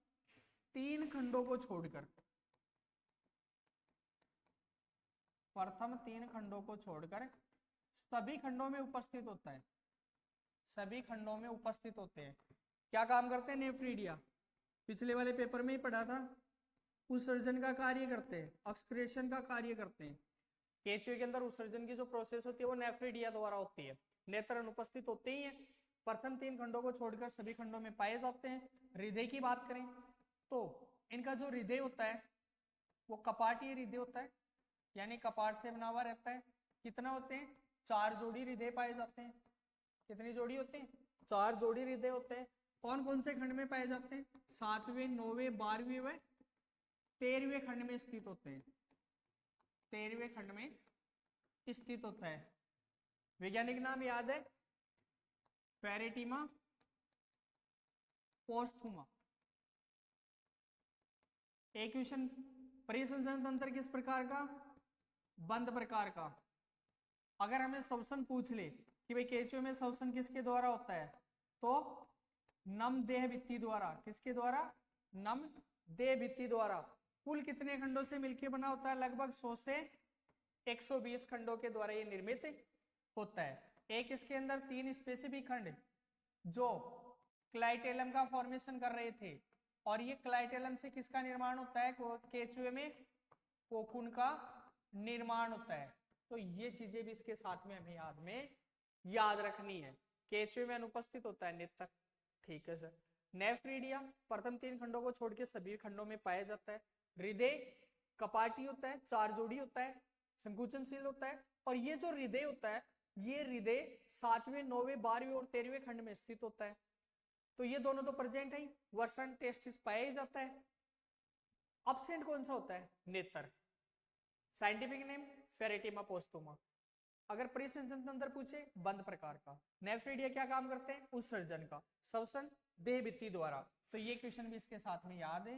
3 खंडों को छोड़कर, प्रथम 3 खंडों को छोड़कर सभी खंडों में उपस्थित होता है, सभी खंडों में उपस्थित होते हैं। क्या काम करते हैं नेफ्रिडिया, पिछले वाले पेपर में ही पढ़ा था, उत्सर्जन का कार्य करते हैं, एक्सक्रेशन का कार्य करते हैं। केचुए के अंदर उत्सर्जन की जो प्रोसेस होती है वो नेफ्रिडिया द्वारा होती है। नेत्र अनुपस्थित होते ही है, प्रथम 3 खंडों को छोड़कर सभी खंडों में पाए जाते हैं। हृदय की बात करें तो इनका जो हृदय होता है वो कपाटीय हृदय होता है, यानी कपाट से बना हुआ रहता है। कितना होते हैं, 4 जोड़ी हृदय पाए जाते हैं। कितनी जोड़ी होते हैं, 4 जोड़ी हृदय होते हैं। कौन कौन से खंड में पाए जाते हैं, 7वें 9वें 12वें व 13वें खंड में स्थित होते हैं, 13वें खंड में स्थित होता है। वैज्ञानिक नाम याद है, फेरेटिमा पोस्थुमा। एक क्वेश्चन, परिसंचरण तंत्र किस प्रकार का, बंद प्रकार का। अगर हमें श्वसन पूछ ले कि भाई केचुए में श्वसन किसके द्वारा होता है, तो नम देह भित्ति द्वारा, किसके द्वारा, नम देह भित्ति द्वारा। कुल कितने खंडों से मिलकर बना होता है, लगभग 100 से 120 खंडों के द्वारा ये निर्मित होता है। एक इसके अंदर 3 स्पेसिफिक खंड जो क्लाइटेलम का फॉर्मेशन कर रहे थे, और ये क्लाइटेलम से किसका निर्माण होता है, केचुए में कोकून का निर्माण होता है। तो ये चीजें भी इसके साथ में हमें याद में याद रखनी है। केचुए में अनुपस्थित होता है नेत्र। ठीक है सर। नेफ्रीडिया प्रथम 3 खंडों को छोड़ के सभी खंडों में पाया जाता है। हृदय कपाटी होता है, 4 जोड़ी होता है, संकुचनशील होता है। और ये जो हृदय होता है, ये हृदय 7वें 9वें 12वें और 13वें खंड में स्थित होता है। तो ये दोनों तो प्रेजेंट है, वर्सन टेस्टिस पाया ही जाता है। अब्सेंट कौन सा होता है? नेत्र। Scientific name Pheretima posthuma. अगर परिसंचन तंत्र पूछे, बंद प्रकार का। नेफ्रीडिया क्या काम करते हैं? उत्सर्जन का। श्वसन देह भित्ति द्वारा। तो ये क्वेश्चन भी इसके साथ में याद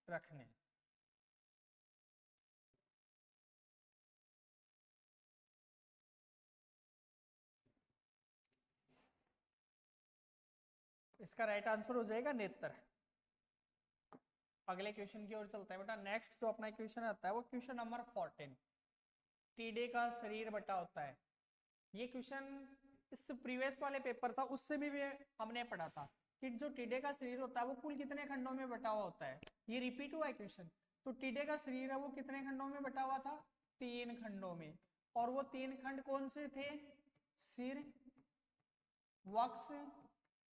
रखने। इसका राइट आंसर हो जाएगा नेत्र। अगले क्वेश्चन की ओर चलता है बेटा। नेक्स्ट जो अपना क्वेश्चन आता है वो क्वेश्चन नंबर 14। टीडे का शरीर बटा होता है। ये क्वेश्चन इस प्रीवियस वाले पेपर था, उससे भी हमने पढ़ा था कि जो टीडे का शरीर होता है वो कुल कितने खंडों में बटा हुआ होता है। ये रिपीट हुआ है क्वेश्चन। तो टीडे का शरीर है वो कितने खंडों में बटा हुआ था? 3 खंडों में। और वो 3 खंड कौन से थे? सिर, वक्ष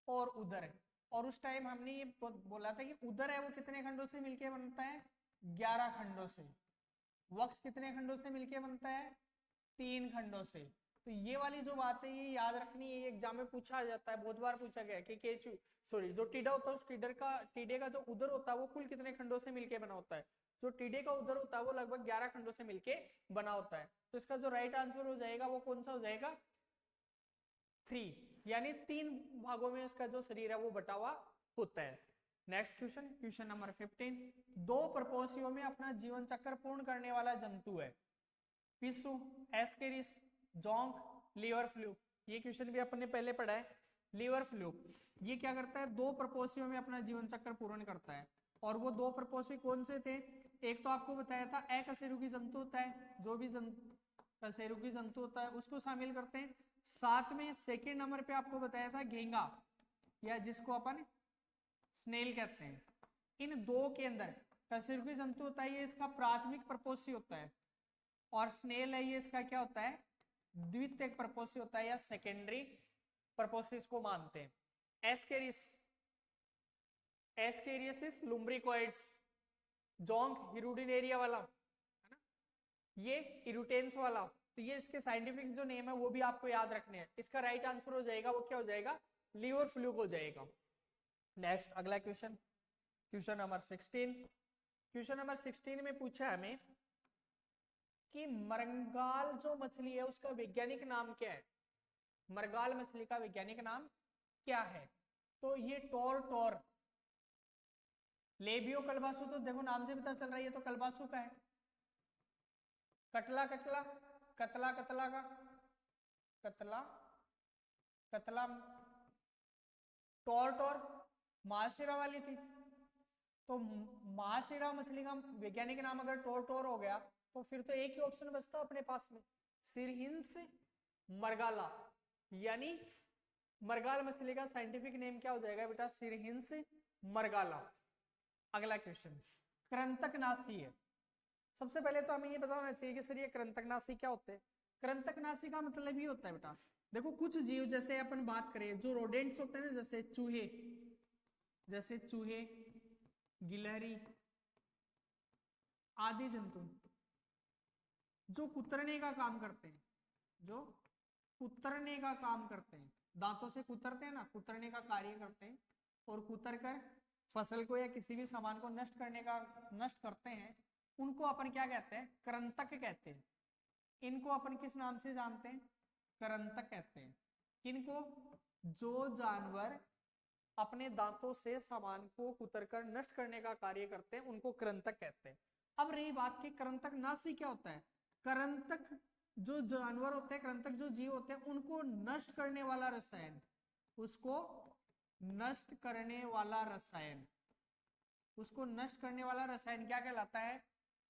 और उदर। और उस टाइम हमने ये बोला था कि उदर है वो कितने खंडों से मिलके बनता है? 11 खंडों से। वक्ष कितने खंडों से मिलके बनता है? 3 खंडों से। तो ये वाली जो बात है ये याद रखनी है, एग्जाम में पूछा जाता है, बहुत बार पूछा गया कि केचु सॉरी जो टीडा होता है उस टीडे का जो उदर होता है वो कुल कितने खंडों से मिलके बना होता है। जो टीडे का उदर होता है वो लगभग 11 खंडों से मिलके बना होता है। तो इसका जो राइट आंसर हो जाएगा वो कौन सा हो जाएगा? 3, यानी 3 भागों में इसका जो शरीर है वो बटा हुआ होता है। Next question, question number 15। 2 प्रपोषियों में अपना जीवन चक्र पूर्ण करने वाला जंतु है। पिस्सू, एस्केरिस, जोंक, लीवर फ्लूक। ये क्वेश्चन भी अपने पहले पढ़ा है। लीवर फ्लूक ये क्या करता है? 2 प्रपोषियों में अपना जीवन चक्र पूर्ण करता है। और वो 2 प्रपोषी कौन से थे? एक तो आपको बताया था अकशेरुकी जंतु होता है, जो भी कशेरुकी जंतु होता है उसको शामिल करते हैं। साथ में सेकेंड नंबर पे आपको बताया था घेंगा, या जिसको अपन स्नेल कहते हैं। इन 2 के अंदर कशेरुकी जंतु होता है ये इसका प्राथमिक प्रपोषी होता है, और स्नेल है ये इसका क्या होता है? द्वितीयक प्रपोषी होता है, या सेकेंडरी प्रपोषी इसको मानते हैं। एस्केरियसिस लुम्ब्रिकोइड्स, जोंक हिरुडिनेरिया वाला है ना, ये इरुटेंस वाला। तो ये इसके साइंटिफिक जो नेम है वो भी आपको याद रखने हैं। इसका राइट आंसर हो जाएगा वो क्या हो जाएगा? लीवर फ्लूक हो जाएगा। नेक्स्ट अगला question, question number 16। Question number 16 में पूछा है हमें कि मरंगाल जो मछली है उसका वैज्ञानिक नाम क्या है? मरगाल मछली का वैज्ञानिक नाम क्या है? तो ये टोर लेबियो कलबासु, तो देखो नाम से पता चल रहा है ये तो कलबासु का है। कतला कतला कतला कतला का कतला कतला टोर महाशिरा वाली थी। तो महाशिरा मछली का वैज्ञानिक नाम अगर टोर हो गया तो फिर तो एक ही ऑप्शन बचता अपने पास में, सिरहिंस मरगाला। यानी मरगाल मछली का साइंटिफिक नेम क्या हो जाएगा बेटा? सिरहिंस मरगाला। अगला क्वेश्चन, कृंतकनाशी है। सबसे पहले तो हमें ये पता होना चाहिए कि सर ये कृंतकनाशी क्या होते हैं। कृंतकनाशी का मतलब ये होता है बेटा, देखो कुछ जीव जैसे अपन बात करें जो रोडेंट्स होते हैं ना, जैसे चूहे गिलहरी आदि जंतु जो कुतरने का काम करते हैं, दांतों से कुतरते हैं ना, कुतरने का कार्य करते हैं, और कुतर कर फसल को या किसी भी सामान को नष्ट करते हैं, उनको अपन क्या कहते हैं? कृंतक कहते हैं। इनको अपन किस नाम से जानते हैं? कृंतक कहते हैं। किनको? जो जानवर अपने दांतों से सामान को कुतरकर नष्ट करने का कार्य करते हैं उनको कृंतक कहते हैं। अब रही बात कि कृंतकनाशी क्या होता है। कृंतक जो जानवर होते हैं, कृंतक जो जीव होते हैं, उनको नष्ट करने वाला रसायन, उसको नष्ट करने वाला रसायन क्या कहलाता है?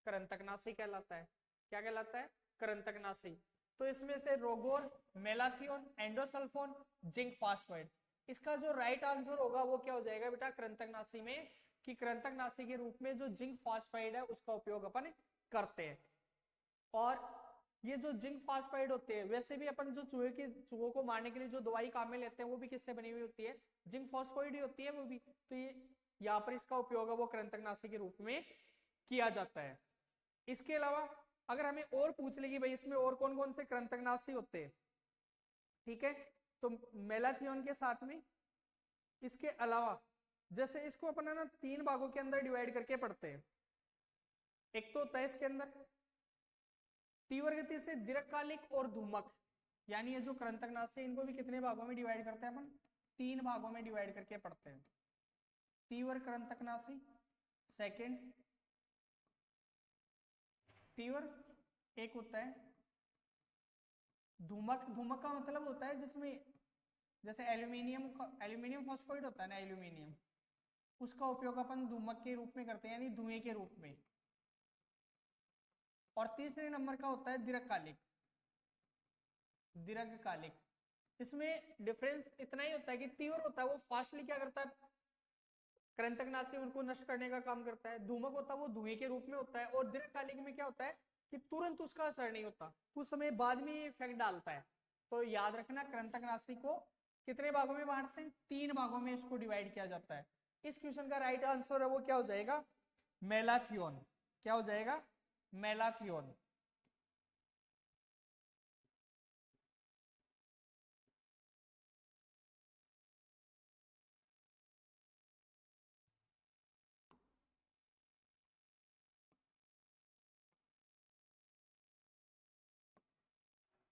कृंतकनाशी कहलाता है। क्या कहलाता है? कृंतकनाशी। तो इसमें से रोगोर, मेलाथियोन, एंडोसल्फोन, जिंक फास्फाइड। इसका जो राइट आंसर होगा वो क्या हो जाएगा बेटा? कृंतकनाशी में, कि कृंतकनाशी के रूप में जो जिंक फास्फाइड है उसका उपयोग अपन करते हैं। और ये जो जिंक फास्फाइड होते हैं, वैसे भी अपन जो चूहों को मारने के लिए जो दवाई काम में लेते हैं वो भी किससे बनी हुई होती है, जिंक फास्फाइड ही होती है वो भी। तो ये यहाँ पर इसका उपयोग है वो कृंतकनाशी के रूप में किया जाता है। इसके अलावा अगर हमें और पूछ ले कि भाई इसमें और कौन कौन से कृंतकनाशी होते हैं, ठीक है, तो मेलाथियोन के साथ में इसके अलावा जैसे इसको अपन ना 3 भागों के अंदर डिवाइड करके पढ़ते हैं। एक तो होता है इसके अंदर तीव्र गति से दीर्घकालिक और धूमक, यानी ये जो कृंतकनाशी है इनको भी कितने भागों में डिवाइड करते हैं अपन, 3 भागों में डिवाइड करके पढ़ते हैं। तीव्र कृंतकनाशी, सेकंड तीव्र, एक होता है धूमक। धूमक का मतलब होता है जिसमें जैसे एल्यूमिनियम फॉस्फाइड होता है ना, एल्यूमिनियम, उसका उपयोग अपन धूमक के रूप में करते हैं, यानी धुएं के रूप में। और तीसरे नंबर का होता है दीर्घकालिक। दीर्घकालिक इसमें डिफरेंस इतना ही होता है कि तीव्र होता है वो फास्टली क्या करता है, कृंतकनाशी उनको नष्ट करने का काम करता है। धूमक होता है वो धुएं के रूप में होता है। और दीर्घकालिक में क्या होता है कि तुरंत उसका असर नहीं होता, कुछ समय बाद में ये इफेक्ट डालता है। तो याद रखना कृंतकनाशी को कितने भागों में बांटते हैं, 3 भागों में इसको डिवाइड किया जाता है। इस क्वेश्चन का राइट आंसर है वो क्या हो जाएगा, मेलाथियोन। क्या हो जाएगा, malathion.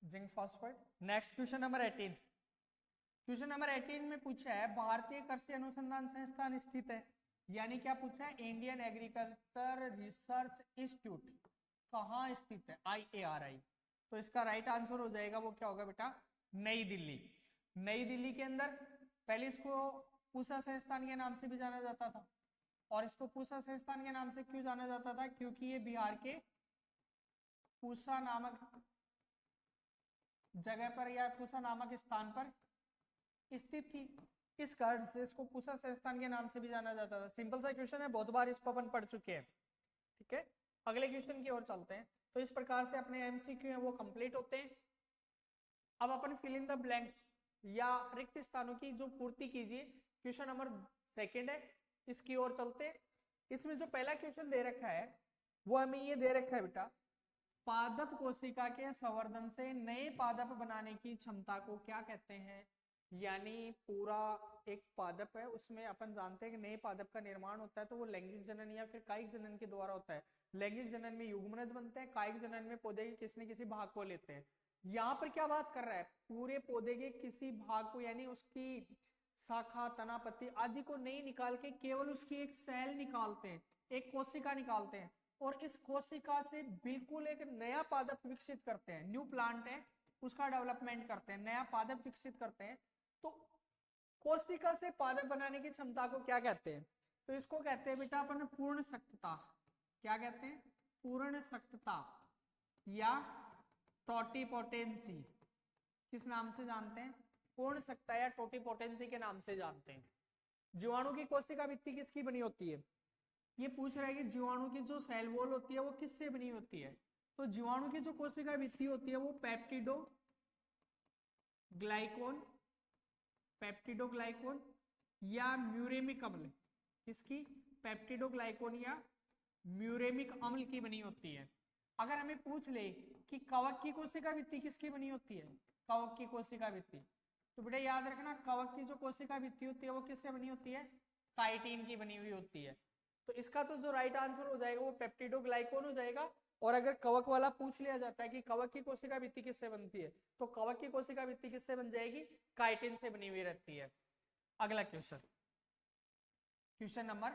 Zinc phosphate. Next question number 18। Question number 18 में पूछा है भारतीय कृषि अनुसंधान संस्थान स्थित है, यानी क्या पूछा है, इंडियन एग्रीकल्चर रिसर्च इंस्टीट्यूट कहाँ स्थित है, IARI। तो इसका राइट आंसर हो जाएगा वो क्या होगा बेटा, नई दिल्ली। नई दिल्ली के अंदर पहले इसको पूसा संस्थान के नाम से भी जाना जाता था। और इसको पूसा संस्थान के नाम से क्यों जाना जाता था, क्योंकि ये बिहार के पूसा नामक जगह पर या पूसा नामक स्थान पर स्थित थी। इस कारण से इसको पूसा संस्थान के नाम से भी जाना जाता था। सिंपल सा क्वेश्चन है, बहुत बार इसको अपन पढ़ चुके हैं। ठीक है, अगले क्वेश्चन की ओर चलते हैं। तो इस प्रकार से अपने MCQ है वो कंप्लीट होते हैं। अब अपन फिल इन द ब्लैंक्स या रिक्त स्थानों की जो पूर्ति कीजिए। क्वेश्चन नंबर 2 है, इसकी ओर चलते हैं। इसमें जो पहला क्वेश्चन दे रखा है वो हमें ये दे रखा है बेटा, पादप कोशिका के संवर्धन से नए पादप बनाने की क्षमता को क्या कहते हैं। यानी पूरा एक पादप है, उसमें अपन जानते हैं कि नए पादप का निर्माण होता है तो वो लैंगिक जनन या फिर कायिक जनन के द्वारा होता है। लैंगिक जनन में युग्मनज बनते हैं, कायिक जनन में पौधे के किसी न किसी भाग को लेते हैं। यहाँ पर क्या बात कर रहा है, पूरे पौधे के किसी भाग को यानी उसकी शाखा, तना, पत्ती आदि को नहीं निकाल के केवल उसकी एक सेल निकालते हैं, एक कोशिका निकालते हैं और इस कोशिका से बिल्कुल एक नया पादप विकसित करते हैं। न्यू प्लांट है उसका डेवलपमेंट करते हैं, नया पादप विकसित करते हैं। तो कोशिका से पादप बनाने की क्षमता को क्या कहते हैं, तो इसको कहते हैं बेटा अपन पूर्ण शक्तता। क्या कहते हैं, पूर्ण शक्तता या टोटिपोटेंसी। किस नाम से जानते हैं, पूर्ण शक्तता या टोटिपोटेंसी के नाम से जानते हैं। जीवाणु की कोशिका भित्ति किसकी बनी होती है, ये पूछ रहा है कि जीवाणु की जो सेल वॉल होती है वो किससे बनी होती है। तो जीवाणु की जो कोशिका भित्ति होती है वो पेप्टिडोग्लाइकोन या म्यूरेमिक अम्ल, किसकी, पेप्टिडोग्लाइकोन या म्यूरेमिक अम्ल की बनी होती है। अगर हमें पूछ ले कि कवक की कोशिका भित्ति किसकी बनी होती है, कवक की कोशिका भित्ति, तो बेटा याद रखना कवक की जो कोशिका भित्ति होती है वो किससे बनी होती है, काइटिन की बनी हुई होती है। तो इसका तो जो राइट आंसर हो जाएगा वो पेप्टिडोग्लाइकोन हो जाएगा। और अगर कवक वाला पूछ लिया जाता है कि कवक की कोशिका भित्ति किससे बनती है, तो कवक की कोशिका भित्ति किससे बन जाएगी, काइटिन से बनी हुई रहती है। अगला क्वेश्चन, क्वेश्चन नंबर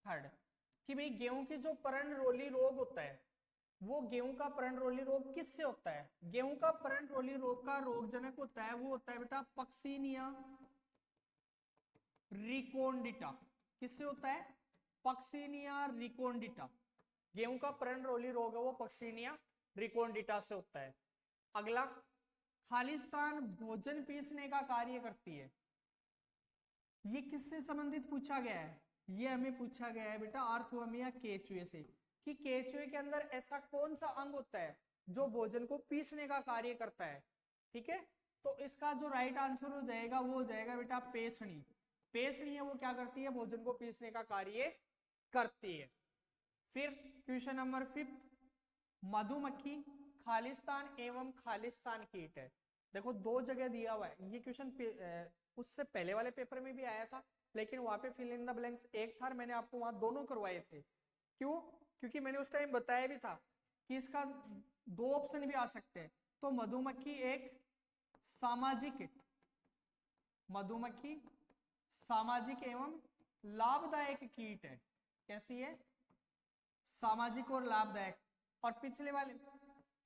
3 कि भाई गेहूं की जो पर्णरोली रोग होता है वो गेहूं का पर्णरोली रोग किससे होता है। गेहूं का पर्णरोली रोग का रोगजनक होता है वो होता है बेटा पक्सिनिया रिकोन्डिटा। किससे होता है, पक्सिनिया रिकोन्डिटा। गेहूं का पर्णरोली रोग है वो पक्सिनिया रिकोन्डिटा से होता है। अगला, खालिस्तान भोजन पीसने का कार्य करती है, ये किससे संबंधित पूछा गया है, ये हमें पूछा गया है बेटा अर्थवर्म या केचुए से, कि केचुए के अंदर ऐसा कौन सा अंग होता है जो भोजन को पीसने का कार्य करता है। ठीक है, तो इसका जो राइट आंसर हो जाएगा वो हो जाएगा बेटा पेसणी। पेसणी है वो क्या करती है, भोजन को पीसने का कार्य करती है। फिर क्वेश्चन नंबर 5, मधुमक्खी खालिस्तान एवं खालिस्तान कीट है। देखो दो जगह दिया हुआ है ये क्वेश्चन, उससे पहले वाले पेपर में भी आया था, लेकिन वहां पे फिल इन द ब्लैंक्स एक था, मैंने आपको वहां दोनों करवाए थे। क्यों? क्योंकि मैंने उस टाइम बताया भी था कि इसका दो ऑप्शन भी आ सकते हैं। तो मधुमक्खी एक सामाजिक, मधुमक्खी सामाजिक एवं लाभदायक कीट है। कैसी है? सामाजिक और लाभदायक। और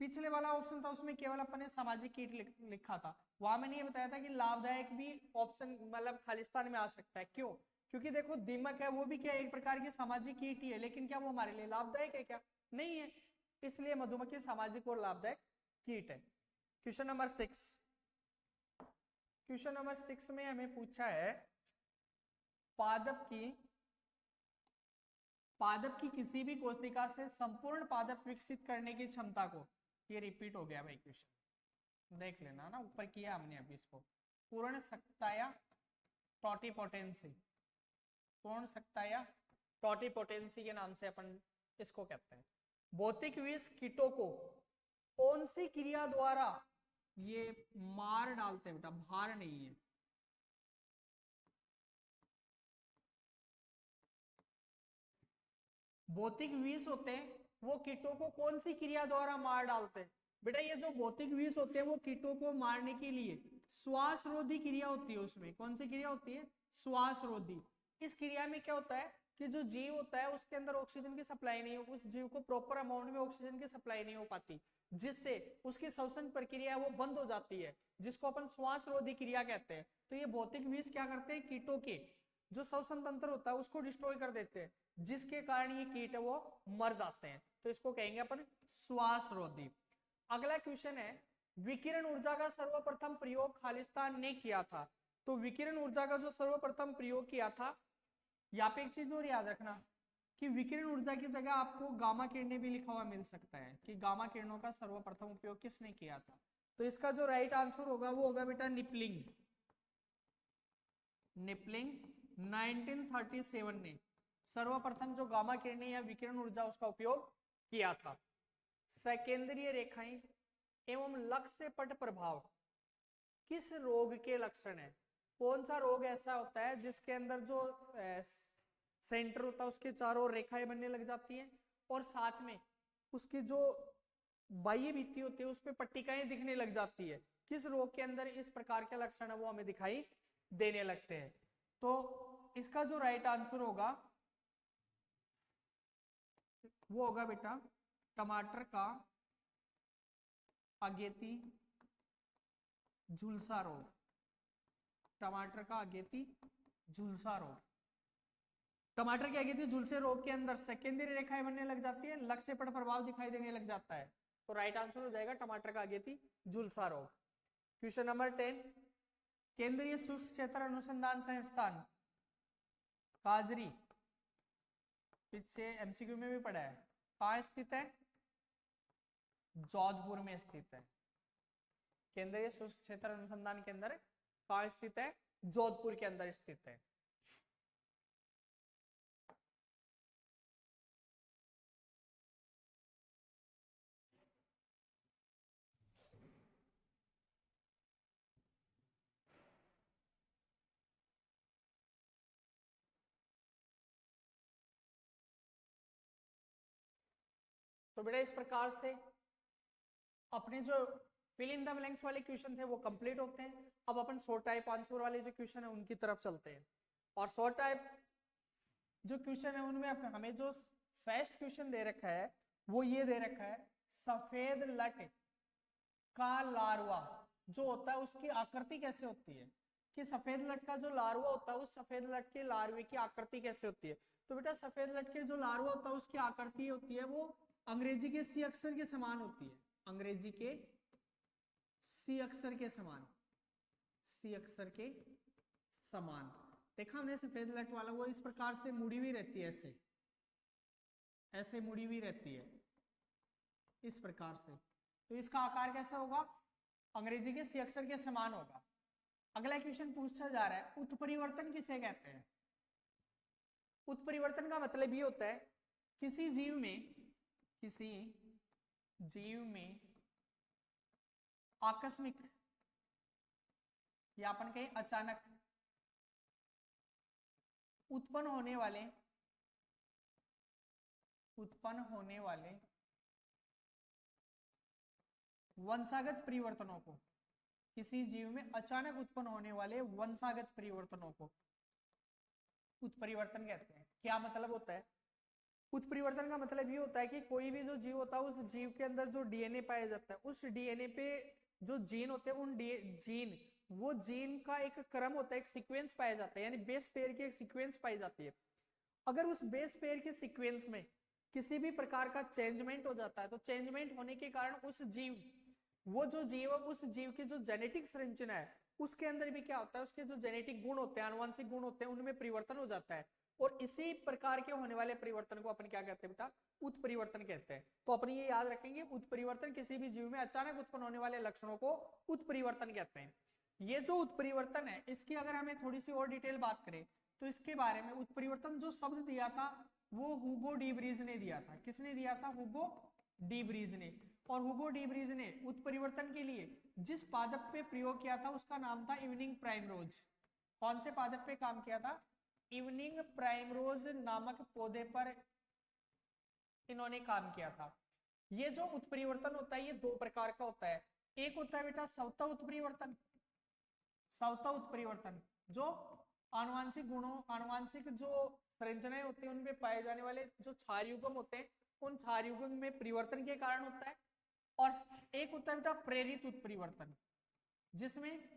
पिछले वाला ऑप्शन था उसमें केवल अपन ने सामाजिक कीट लिखा था, वहां मैंने ये बताया था कि लाभदायक भी ऑप्शन मतलब खालिस्तान में आ सकता है। क्यों? क्योंकि देखो दीमक है वो भी क्या एक प्रकार की सामाजिक कीट ही है, लेकिन क्या वो हमारे लिए लाभदायक है? क्या नहीं है। इसलिए मधुमक्खी सामाजिक और लाभदायक कीट है। क्वेश्चन नंबर 6, क्वेश्चन नंबर 6 में हमें पूछा है पादप की किसी भी कोशिका से संपूर्ण पादप विकसित करने की क्षमता को, ये रिपीट हो गया भाई क्वेश्चन, देख लेना ना, ऊपर किया हमने अभी इसको। पूर्ण सत्ता या टोटिपोटेंसी, पूर्ण सत्ता या टोटिपोटेंसी के नाम से अपन इसको कहते हैं। भौतिक विष कीटों को कौन सी क्रिया द्वारा ये मार डालते हैं बेटा, भार नहीं है। भौतिक विष होते हैं वो कीटों को कौन सी क्रिया द्वारा मार डालते हैं? बेटा ये जो भौतिक विष होते हैं वो कीटों को मारने के लिए श्वास रोधी क्रिया होती है। उसमें कौन सी क्रिया होती है? श्वास रोधी। इस क्रिया में क्या होता है कि जो जीव होता है उसके अंदर ऑक्सीजन की सप्लाई नहीं हो, उस जीव को प्रॉपर अमाउंट में ऑक्सीजन की सप्लाई नहीं हो पाती, जिससे उसकी श्वसन प्रक्रिया वो बंद हो जाती है, जिसको अपन श्वास रोधी क्रिया कहते हैं। तो ये भौतिक विष क्या करते हैं, कीटों के जो श्वसन तंत्र होता है उसको डिस्ट्रॉय कर देते हैं, जिसके कारण ये कीट है वो मर जाते हैं। तो इसको कहेंगे अपन श्वास रोधी। अगला क्वेश्चन है, विकिरण ऊर्जा का सर्वप्रथम प्रयोग खालिस्तान ने किया था। तो विकिरण ऊर्जा का जो सर्वप्रथम प्रयोग किया था, यहाँ पे एक चीज और याद रखना कि विकिरण ऊर्जा की जगह आपको गामा किरणें भी लिखा हुआ मिल सकता है कि गामा किरणों का सर्वप्रथम उपयोग किसने किया था। तो इसका जो राइट आंसर होगा वो होगा बेटा निपलिंग। निपलिंग 1937 ने सर्वप्रथम जो गामा किरणें या विकिरण ऊर्जा उसका उपयोग किया था। सकेंद्रीय रेखाएं एवं लक्ष्य पट प्रभाव किस रोग के लक्षण है? कौन सा रोग ऐसा होता है जिसके अंदर जो सेंटर होता है उसके चारों ओर रेखाएं बनने लग जाती हैं और साथ में उसकी जो बाह्य भित्ति होती है उस पर पट्टिकाएं दिखने लग जाती है। किस रोग के अंदर इस प्रकार के लक्षण है वो हमें दिखाई देने लगते हैं? तो इसका जो राइट आंसर होगा वो होगा बेटा टमाटर का अगेती झुलसा रोग। टमाटर का अगेती झुलसा रोग, टमाटर के अगेती झुलसे रोग के अंदर सेकेंडरी रेखाएं बनने लग जाती है, लक्ष्य पर प्रभाव दिखाई देने लग जाता है। तो राइट आंसर हो जाएगा टमाटर का अगेती झुलसा रोग। क्वेश्चन नंबर 10, केंद्रीय शुष्क क्षेत्र अनुसंधान संस्थान काजरी, पीछे एमसीक्यू में भी पढ़ा है, कहाँ स्थित है? जोधपुर में स्थित है। केंद्रीय शुष्क क्षेत्र अनुसंधान केंद्र कहाँ स्थित है? जोधपुर के अंदर स्थित है। तो बेटा इस प्रकार से अपने जो फिल इन द ब्लैंक्स वाले क्वेश्चन थे वो कंप्लीट होते हैं। अब अपन शॉर्ट टाइप आंसर वाले जो क्वेश्चन है उनकी तरफ चलते हैं। और शॉर्ट टाइप जो क्वेश्चन है उनमें हमें जो फर्स्ट क्वेश्चन दे रखा है वो ये दे रखा है, सफेद लट का लार्वा जो होता है उसकी आकृति कैसे होती है? कि सफेद लट का जो लार्वा होता है उस सफेद लट के लार्वे की आकृति कैसे होती है? तो बेटा सफेद लट के जो लार्वा होता है उसकी आकृति होती है वो अंग्रेजी के सी अक्षर के समान होती है। अंग्रेजी के सी अक्षर के समान, सी अक्षर के समान। देखा हमने सफेद लट वाला, वो इस प्रकार से मुड़ी हुई रहती है, ऐसे ऐसे मुड़ी हुई रहती है इस प्रकार से। तो इसका आकार कैसा होगा, अंग्रेजी के सी अक्षर के समान होगा। अगला क्वेश्चन पूछा जा रहा है उत्परिवर्तन किसे कहते हैं। उत्परिवर्तन का मतलब ये होता है किसी जीव में आकस्मिक या अपन कहें अचानक उत्पन्न होने वाले वंशागत परिवर्तनों को, किसी जीव में अचानक उत्पन्न होने वाले वंशागत परिवर्तनों को उत्परिवर्तन कहते हैं। क्या मतलब होता है, उत्परिवर्तन का मतलब ये होता है कि कोई भी जो जीव होता है उस जीव के अंदर जो डीएनए पाया जाता है, उस डीएनए पे जो जीन होते हैं, उन जीन का एक क्रम होता है, एक सीक्वेंस पाया जाता है, यानी बेस पेयर की एक सीक्वेंस पाई जाती है। अगर उस बेस पेयर के सीक्वेंस में किसी भी प्रकार का चेंजमेंट हो जाता है, तो चेंजमेंट होने के कारण उस जीव की जो जेनेटिक संरचना है उसके अंदर भी क्या होता है, उसके जो जेनेटिक गुण होते हैं, आनुवंशिक गुण होते हैं, उनमें परिवर्तन हो जाता है। और इसी प्रकार के होने वाले परिवर्तन को अपन क्या कहते हैं बेटा, उत्परिवर्तन कहते हैं। तो अपन ये याद रखेंगे, उत्परिवर्तन किसी भी जीव में अचानक उत्पन्न होने वाले लक्षणों को उत्परिवर्तन कहते हैं। ये जो उत्परिवर्तन है, इसकी अगर हमें थोड़ी सी और डिटेल बात करें तो इसके बारे में उत्परिवर्तन जो शब्द दिया था वो हुगो डी ब्रीज ने दिया था। किसने दिया था, हुगो डी ब्रीज ने। और हुगो डी ब्रीज ने उत्परिवर्तन के लिए जिस पादप पे प्रयोग किया था उसका नाम था इवनिंग प्राइमरोज। कौन से पादप पे काम किया था, इवनिंग प्राइमरोज नामक पौधे पर इन्होंने काम किया था। ये जो उत्परिवर्तन होता है ये दो प्रकार का होता है। एक होता है बेटा स्वतः उत्परिवर्तन, जो आनुवांशिक जो संरचनाएं होती हैं उनमें पाए जाने वाले जो क्षार युग्म होते हैं, उन क्षार युग्म में परिवर्तन के कारण होता है। और एक होता है बेटा प्रेरित उत्परिवर्तन, जिसमें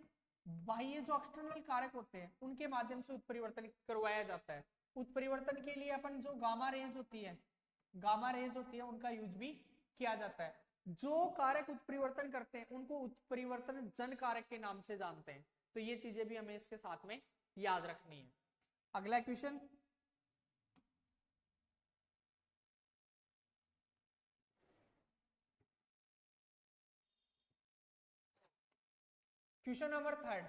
बाह्य जो एक्सटर्नल कारक होते हैं उनके माध्यम से उत्परिवर्तन करवाया जाता है। उत्परिवर्तन के लिए अपन जो गामा रेंज होती है उनका यूज भी किया जाता है। जो कारक उत्परिवर्तन करते हैं उनको उत्परिवर्तन जन कारक के नाम से जानते हैं। तो ये चीजें भी हमें इसके साथ में याद रखनी है। अगला क्वेश्चन, क्वेश्चन नंबर 3,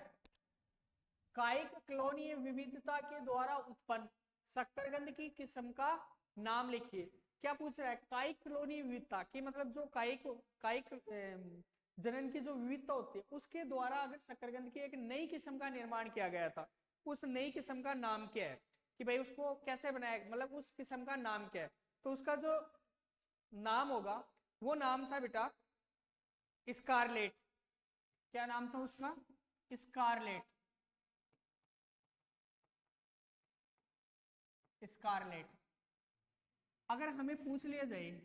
कायिक क्लोनीय विविधता के द्वारा उत्पन्न शक्करकंद की किस्म का नाम लिखिए। क्या पूछ रहा है, कायिक क्लोनीय विविधता की मतलब जो कायिक जनन की जो विविधता होती है उसके द्वारा अगर शक्करकंद की एक नई किस्म का निर्माण किया गया था, उस नई किस्म का नाम क्या है, कि भाई उसको कैसे बनाया, मतलब उस किस्म का नाम क्या है। तो उसका जो नाम होगा वो नाम था बेटा स्कारलेट। क्या नाम था उसका, स्कारलेट। अगर हमें पूछ लिया जाए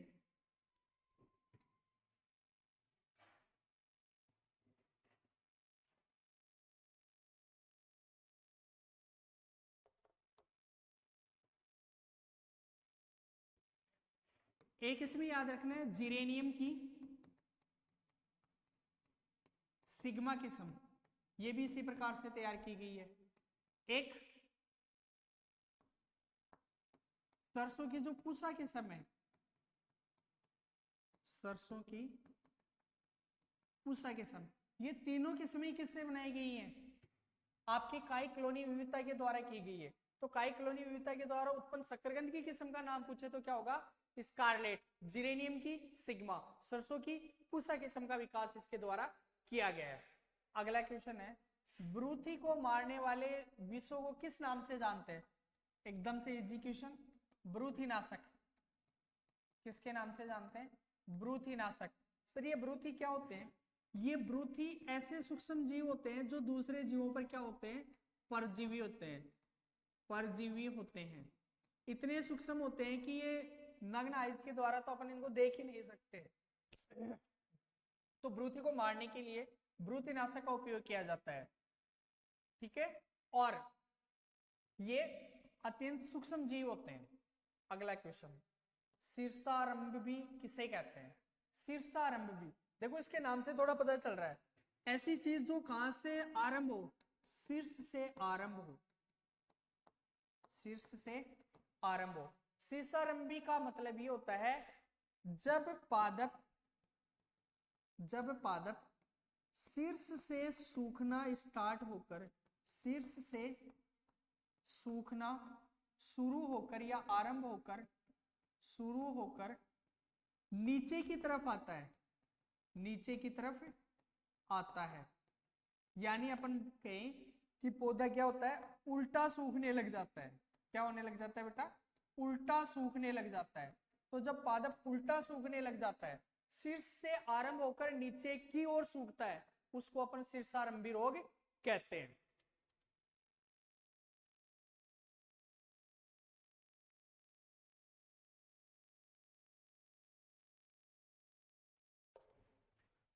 एक इसमें याद रखना है जीरेनियम की सिग्मा किस्म, ये भी इसी प्रकार से तैयार की गई है। एक सरसों की जो पूसा किस्म है, सरसों की पूसा किस्म, ये तीनों किस्में किससे बनाई गई हैं, आपकी कायिक कॉलोनी विविधता के द्वारा की गई है। तो कायिक कॉलोनी विविधता के द्वारा उत्पन्न शक्करकंद की किस्म का नाम पूछे तो क्या होगा, स्कारलेट। जीरेनियम की सिग्मा, सरसों की पूसा किस्म का विकास इसके द्वारा किया गया है। अगला क्वेश्चन है, ब्रूथी को मारने वाले विषों को किस नाम से जानते हैं। एकदम से इजी क्वेश्चन, ब्रूथीनाशक। किसके नाम से जानते हैं, ब्रूथीनाशक। सर ये ब्रूथी क्या होते हैं, ये ब्रूथी ऐसे सूक्ष्म जीव होते हैं जो दूसरे जीवों पर क्या होते हैं, परजीवी होते हैं, परजीवी होते हैं। इतने सूक्ष्म होते हैं कि ये नग्न आइज के द्वारा तो अपन इनको देख ही नहीं सकते। तो ब्रूथी को मारने के लिए ब्रूथीनाशक का उपयोग किया जाता है, ठीक है। और ये अत्यंत सूक्ष्म जीव होते हैं। अगला क्वेश्चन, शीर्षारंभ भी किसे कहते हैं, शीर्षारंभ भी। देखो इसके नाम से थोड़ा पता चल रहा है, ऐसी चीज जो कहां से आरंभ हो, शीर्ष से आरंभ हो, शीर्ष से आरंभ हो। शीर्षारंभी का मतलब ये होता है जब पादप जब पादप शीर्ष से सूखना स्टार्ट होकर, शीर्ष से सूखना शुरू होकर या आरंभ होकर, शुरू होकर नीचे की तरफ आता है, नीचे की तरफ आता है, यानी अपन कहें कि पौधा क्या होता है, उल्टा सूखने लग जाता है। क्या होने लग जाता है बेटा, उल्टा सूखने लग जाता है। तो जब पादप उल्टा सूखने लग जाता है, शीर्ष से आरंभ होकर नीचे की ओर सूखता है, उसको अपन शीर्षारंभी रोग कहते हैं।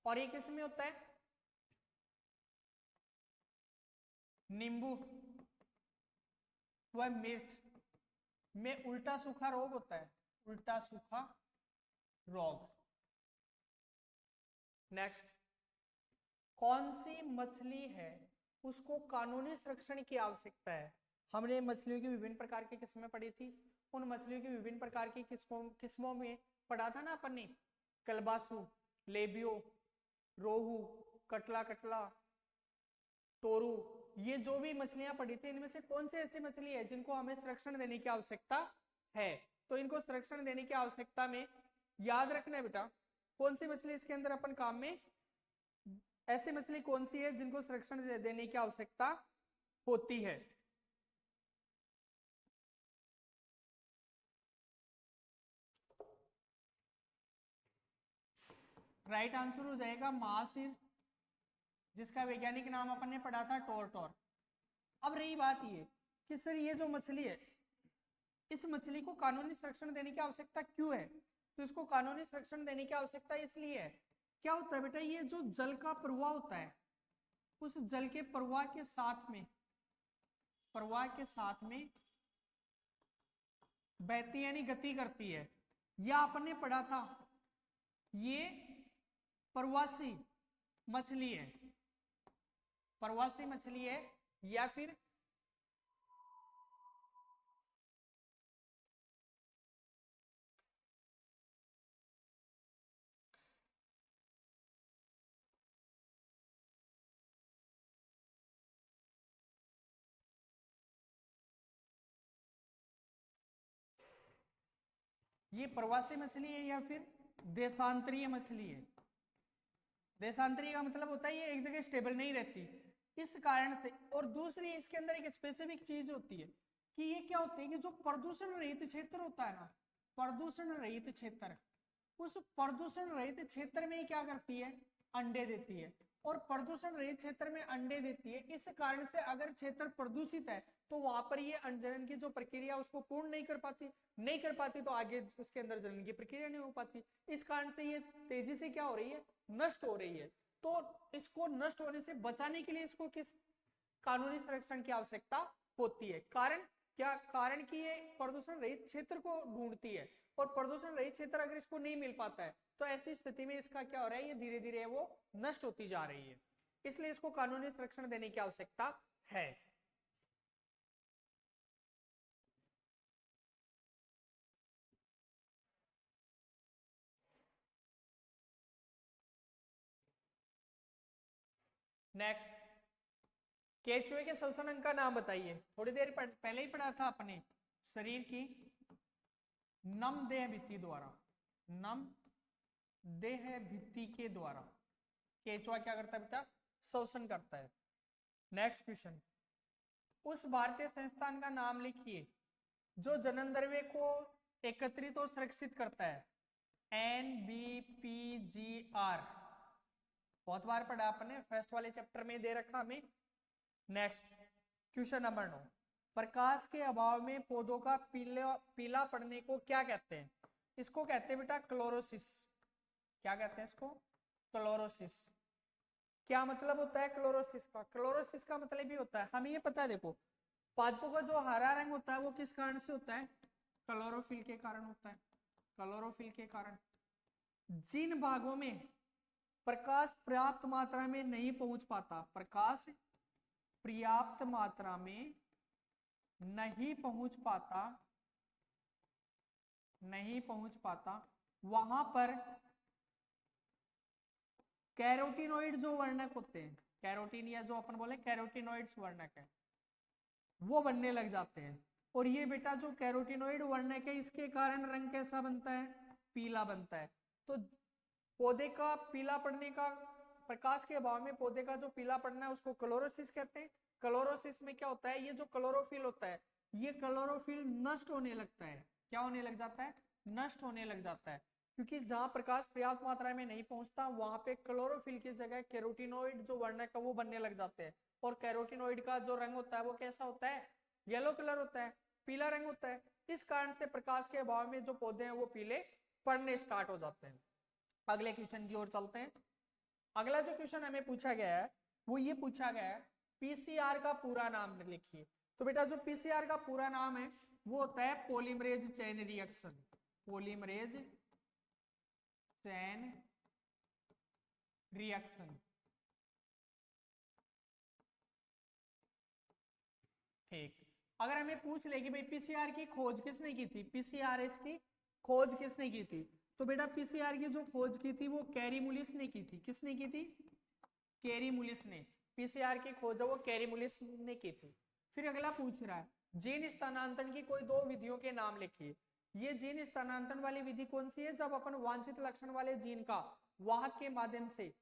और ये किस में होता है, नींबू व मिर्च में उल्टा सूखा रोग होता है, उल्टा सूखा रोग। नेक्स्ट, कौन सी मछली है उसको कानूनी संरक्षण की आवश्यकता है। हमने मछलियों की विभिन्न प्रकार की किस्में पढ़ी थी, उन मछलियों की विभिन्न प्रकार की किस्मों में पढ़ा था ना अपन ने, कलबासु, लेबियो, रोहू, कटला कटला, टोरू, ये जो भी मछलियां पड़ी थी, इनमें से कौन सी ऐसी मछली है जिनको हमें संरक्षण देने की आवश्यकता है। तो इनको संरक्षण देने की आवश्यकता में याद रखना है बेटा, कौन सी मछली इसके अंदर अपन काम में, ऐसी मछली कौन सी है जिनको संरक्षण देने की आवश्यकता होती है। राइट आंसर हो जाएगा महासिर, जिसका वैज्ञानिक नाम अपन ने पढ़ा था टोरटोर। अब रही बात ये कि सर ये जो मछली है, इस मछली को कानूनी संरक्षण देने की आवश्यकता क्यों है। तो इसको कानूनी संरक्षण देने की आवश्यकता इसलिए है, क्या होता है बेटा, ये जो जल का प्रवाह होता है, उस जल के प्रवाह के साथ में, प्रवाह के साथ में बहती यानी गति करती है, या अपन ने पढ़ा था ये प्रवासी मछली है, प्रवासी मछली है, या फिर ये प्रवासी मछली है या फिर देशांतरीय मछली है। देशांतरीय का मतलब होता है ये एक जगह स्टेबल नहीं रहती, इस कारण से। और दूसरी इसके अंदर एक स्पेसिफिक चीज होती है कि ये क्या होती है कि जो प्रदूषण रहित क्षेत्र होता है ना, प्रदूषण रहित क्षेत्र, उस प्रदूषण रहित क्षेत्र में क्या करती है, अंडे देती है। और प्रदूषण रहित क्षेत्र में अंडे देती है, इस कारण से अगर क्षेत्र प्रदूषित है तो वहां पर ये अंडजनन की जो प्रक्रिया उसको पूर्ण नहीं कर पाती, नहीं कर पाती तो आगे उसके अंदर जनन की प्रक्रिया नहीं हो पाती। इस कारण से ये तेजी से क्या हो रही है, नष्ट हो रही है। तो इसको नष्ट होने से बचाने के लिए इसको किस कानूनी संरक्षण की आवश्यकता होती है। कारण क्या, कारण कि ये प्रदूषण रहित क्षेत्र को ढूंढती है, और प्रदूषण रहित क्षेत्र अगर इसको नहीं मिल पाता है तो ऐसी स्थिति में इसका क्या हो रहा है, ये धीरे धीरे वो नष्ट होती जा रही है, इसलिए इसको कानूनी संरक्षण देने की आवश्यकता है। नेक्स्ट, केचुए के श्वसन अंग का नाम बताइए। थोड़ी देर पहले ही पढ़ा था अपने, शरीर की नम देह भित्ति द्वारा, नम देह भित्ति के द्वारा केचुआ क्या करता है बेटा, श्वसन करता है। नेक्स्ट क्वेश्चन, उस भारतीय संस्थान का नाम लिखिए जो जनन द्रव्य को एकत्रित और सुरक्षित करता है। NBPGR, बहुत बार पढ़ा आपने, फर्स्ट वाले चैप्टर में दे रखा हमें। नेक्स्ट क्वेश्चन नंबर 9, प्रकाश के अभाव में पौधों का पीला पड़ने को क्या कहते हैं। इसको कहते हैं बेटा क्लोरोसिस। क्या कहते हैं इसको, क्लोरोसिस। क्या मतलब होता है क्लोरोसिस का, क्लोरोसिस का मतलब ये होता है, हमें ये पता है, देखो पादपों का जो हरा रंग होता है वो किस कारण से होता है, क्लोरोफिल के कारण होता है, क्लोरोफिल के कारण। जिन भागों में प्रकाश पर्याप्त मात्रा में नहीं पहुंच पाता, प्रकाश पर्याप्त मात्रा में नहीं पहुंच पाता, नहीं पहुंच पाता, वहां पर कैरोटिनॉइड जो वर्णक होते हैं, कैरोटीन या जो अपन बोले कैरोटिनॉइड्स वर्णक है, वो बनने लग जाते हैं। और ये बेटा जो कैरोटिनॉइड वर्णक है, इसके कारण रंग कैसा बनता है? पीला बनता है। तो पौधे का पीला पड़ने का, प्रकाश के अभाव में पौधे का जो पीला पड़ना है उसको क्लोरोसिस कहते हैं। क्लोरोसिस में क्या होता है, ये जो क्लोरोफिल होता है, ये क्लोरोफिल नष्ट होने लगता है। क्या होने लग जाता है? नष्ट होने लग जाता है, क्योंकि जहां प्रकाश पर्याप्त मात्रा में नहीं पहुंचता वहां पे क्लोरोफिल की जगह कैरोटिनॉइड जो वर्णक है वो बनने लग जाते हैं। और कैरोटिनॉइड का जो रंग होता है वो कैसा होता है? येलो कलर होता है, पीला रंग होता है। इस कारण से प्रकाश के अभाव में जो पौधे हैं वो पीले पड़ने स्टार्ट हो जाते हैं। अगले क्वेश्चन की ओर चलते हैं। अगला जो क्वेश्चन हमें पूछा गया है वो ये पूछा गया है, पीसीआर का पूरा नाम लिखिए। तो बेटा जो पीसीआर का पूरा नाम है वो होता है polymerase chain reaction. Polymerase chain reaction. ठीक, अगर हमें पूछ ले कि भाई पीसीआर की खोज किसने की थी, पीसीआरएस की खोज किसने की थी, तो बेटा पीसीआर की जो खोज की थी वो कैरीमुलिस ने की थी। किसने की थी? कैरीमुलिस ने। पीसीआर की खोज है वो कैरीमुलिस ने की थी। फिर अगला पूछ रहा है जीन स्थानांतरण की कोई दो विधियों के नाम लिखिए। ये जीन स्थानांतरण वाली विधि कौन सी है? जब अपन वांछित लक्षण वाले जीन का वाहक के माध्यम से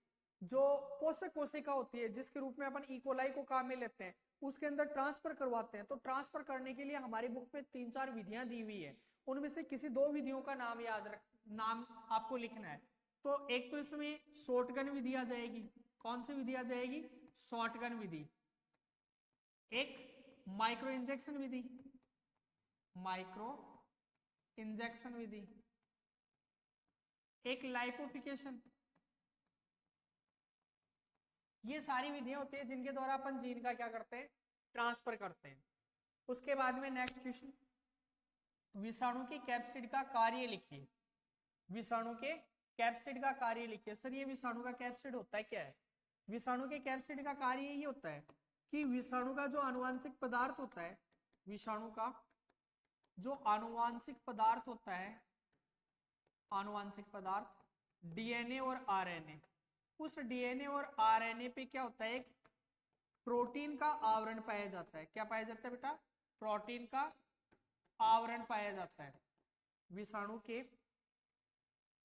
जो पोषक कोशिका होती है, जिसके रूप में अपन इकोलाई को काम में लेते हैं, उसके अंदर ट्रांसफर करवाते हैं। तो ट्रांसफर करने के लिए हमारी बुक में 3-4 विधियां दी हुई है, उनमें से किसी दो विधियों का नाम याद रख, नाम आपको लिखना है। तो एक तो इसमें शॉटगन विधि आ जाएगी। कौन सी विधि आ जाएगी? शॉटगन विधि। एक माइक्रो इंजेक्शन विधि, माइक्रो इंजेक्शन विधि। एक लाइपोफिकेशन। ये सारी विधियां होती है जिनके द्वारा अपन जीन का क्या करते हैं? ट्रांसफर करते हैं। उसके बाद में नेक्स्ट क्वेश्चन, विषाणु के कैप्सिड का कार्य लिखिए। विषाणु के कैप्सिड का कार्य लिखिए। सर ये विषाणु का कैप्सिड होता है क्या है? विषाणु के कैप्सिड का कार्य ये होता है कि विषाणु का जो आनुवांशिक पदार्थ होता है, विषाणु का जो आनुवांशिक पदार्थ होता है, आनुवांशिक पदार्थ डीएनए और आरएनए, उस डीएनए और आरएनए पे क्या होता है? एक प्रोटीन का आवरण पाया जाता है। क्या पाया जाता है बेटा? प्रोटीन का आवरण पाया जाता है। विषाणु के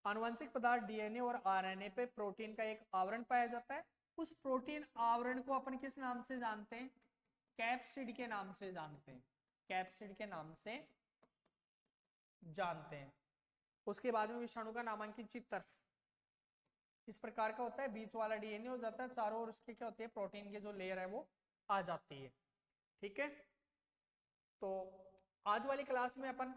आनुवंशिक पदार्थ डीएनए और आरएनए पे प्रोटीन का एक आवरण पाया जाता है। उस प्रोटीन आवरण को अपन किस नाम से जानते हैं? कैप्सिड के नाम से जानते हैं। कैप्सिड के नाम से जानते हैं। उसके बाद में विषाणु का नामांकित चित्र इस प्रकार का होता है, बीच वाला डीएनए हो जाता है, चारों ओर उसके क्या होती है? प्रोटीन की जो लेयर है वो आ जाती है। ठीक है, तो आज वाली क्लास में अपन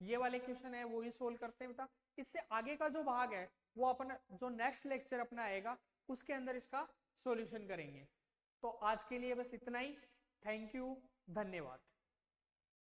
ये वाले क्वेश्चन है वो ही सोल्व करते हैं बेटा। इससे आगे का जो भाग है वो अपन जो नेक्स्ट लेक्चर अपना आएगा उसके अंदर इसका सॉल्यूशन करेंगे। तो आज के लिए बस इतना ही। थैंक यू, धन्यवाद।